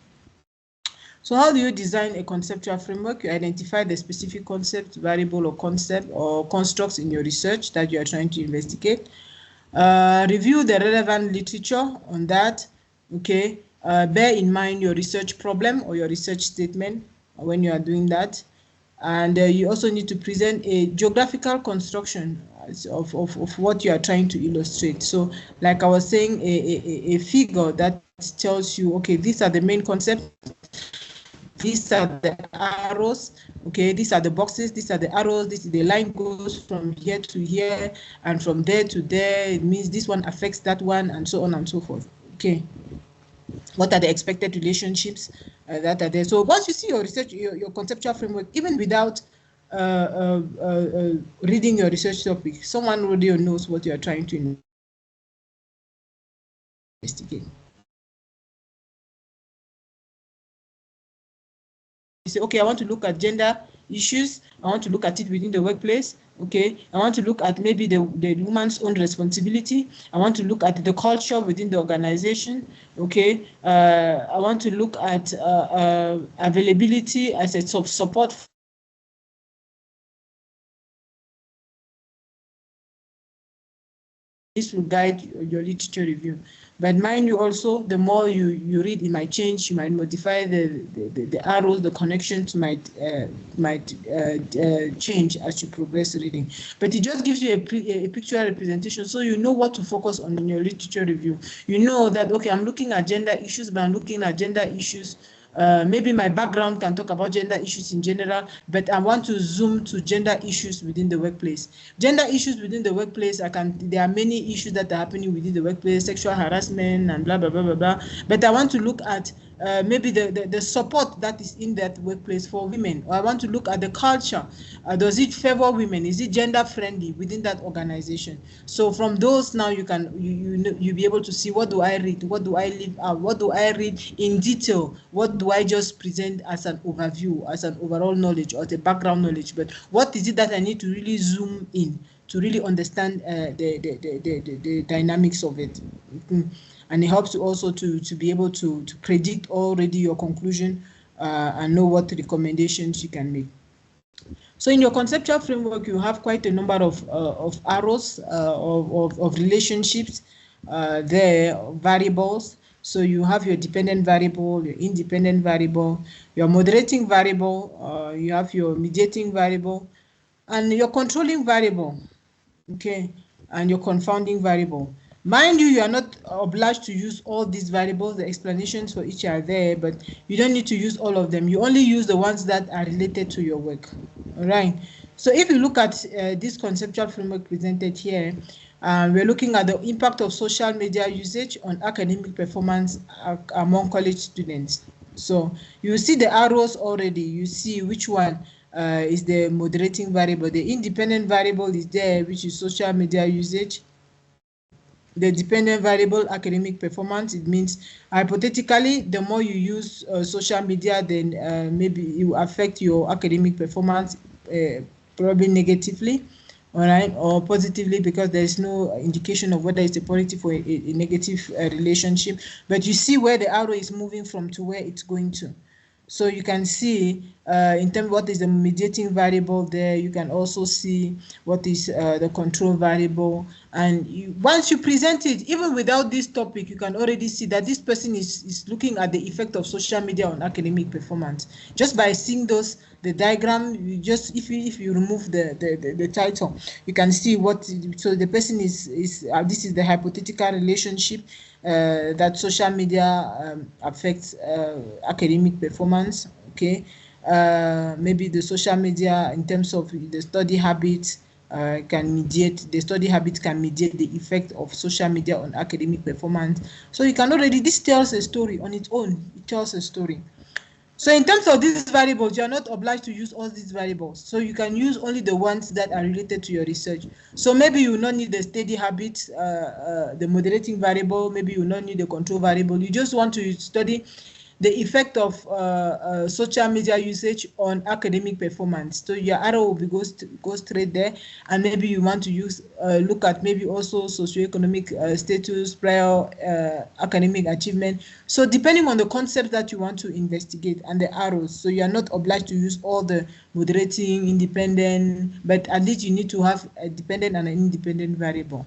So how do you design a conceptual framework? You identify the specific concept, variable, or concept or constructs in your research that you are trying to investigate. Review the relevant literature on that. Okay. Bear in mind your research problem or your research statement when you are doing that. And you also need to present a geographical construction of what you are trying to illustrate. So like I was saying, a figure that tells you, okay, these are the main concepts, these are the arrows, okay, these are the boxes, these are the arrows, this is the line goes from here to here, and from there to there. It means this one affects that one, and so on and so forth. Okay. What are the expected relationships that are there? So once you see your research, your conceptual framework, even without reading your research topic, someone already knows what you are trying to investigate. You say, okay, I want to look at gender issues. I want to look at it within the workplace. Okay, I want to look at maybe the woman's own responsibility. I want to look at the culture within the organization. Okay, I want to look at availability as a support. This will guide your literature review. But mind you also, the more you read, it might change. You might modify the arrows, the connections might change as you progress reading. But it just gives you a picture representation, so you know what to focus on in your literature review. You know that, okay, I'm looking at gender issues, but I'm looking at gender issues. Maybe my background can talk about gender issues in general, but I want to zoom to gender issues within the workplace. Gender issues within the workplace, there are many issues that are happening within the workplace, sexual harassment and blah, blah, blah, blah, blah. But I want to look at maybe the support that is in that workplace for women. Or I want to look at the culture. Does it favor women? Is it gender friendly within that organization? So from those, now you can you'll be able to see, what do I read? What do I leave out? What do I read in detail? What do I just present as an overview, as an overall knowledge or the background knowledge? But what is it that I need to really zoom in to really understand the dynamics of it? And it helps you also to be able to predict already your conclusion and know what recommendations you can make. So in your conceptual framework, you have quite a number of arrows of relationships there, variables. So you have your dependent variable, your independent variable, your moderating variable, you have your mediating variable, and your controlling variable, okay, and your confounding variable. Mind you, you are not obliged to use all these variables. The explanations for each are there, but you don't need to use all of them. You only use the ones that are related to your work. All right. So if you look at this conceptual framework presented here, We're looking at the impact of social media usage on academic performance among college students. So you see the arrows already. You see which one is the moderating variable. The independent variable is there, which is social media usage. The dependent variable, academic performance. It means hypothetically, the more you use social media, then maybe it will affect your academic performance, probably negatively, all right, or positively, because there is no indication of whether it's a positive or a negative relationship. But you see where the arrow is moving from to where it's going to. So you can see in terms of what is the mediating variable there. You can also see what is the control variable. And once you present it, even without this topic, you can already see that this person is looking at the effect of social media on academic performance. Just by seeing the diagram, you just if you remove the title, you can see what. So the person is this is the hypothetical relationship that social media affects academic performance. Okay, maybe the social media in terms of the study habits can mediate the effect of social media on academic performance. So you can already, this tells a story on its own. It tells a story. So in terms of these variables, you are not obliged to use all these variables. So you can use only the ones that are related to your research. So maybe you will not need the study habits, the moderating variable. Maybe you will not need the control variable. You just want to study the effect of social media usage on academic performance. So your arrow will go straight there, and maybe you want to use look at maybe also socioeconomic status, prior academic achievement. So depending on the concept that you want to investigate and the arrows, so you are not obliged to use all the moderating, independent, but at least you need to have a dependent and an independent variable.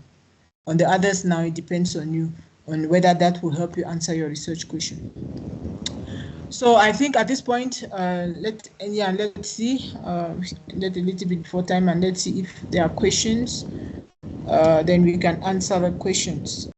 On the others now, it depends on you, on whether that will help you answer your research question. So I think at this point, let's see, let a little bit before time, and let's see if there are questions. Then we can answer the questions.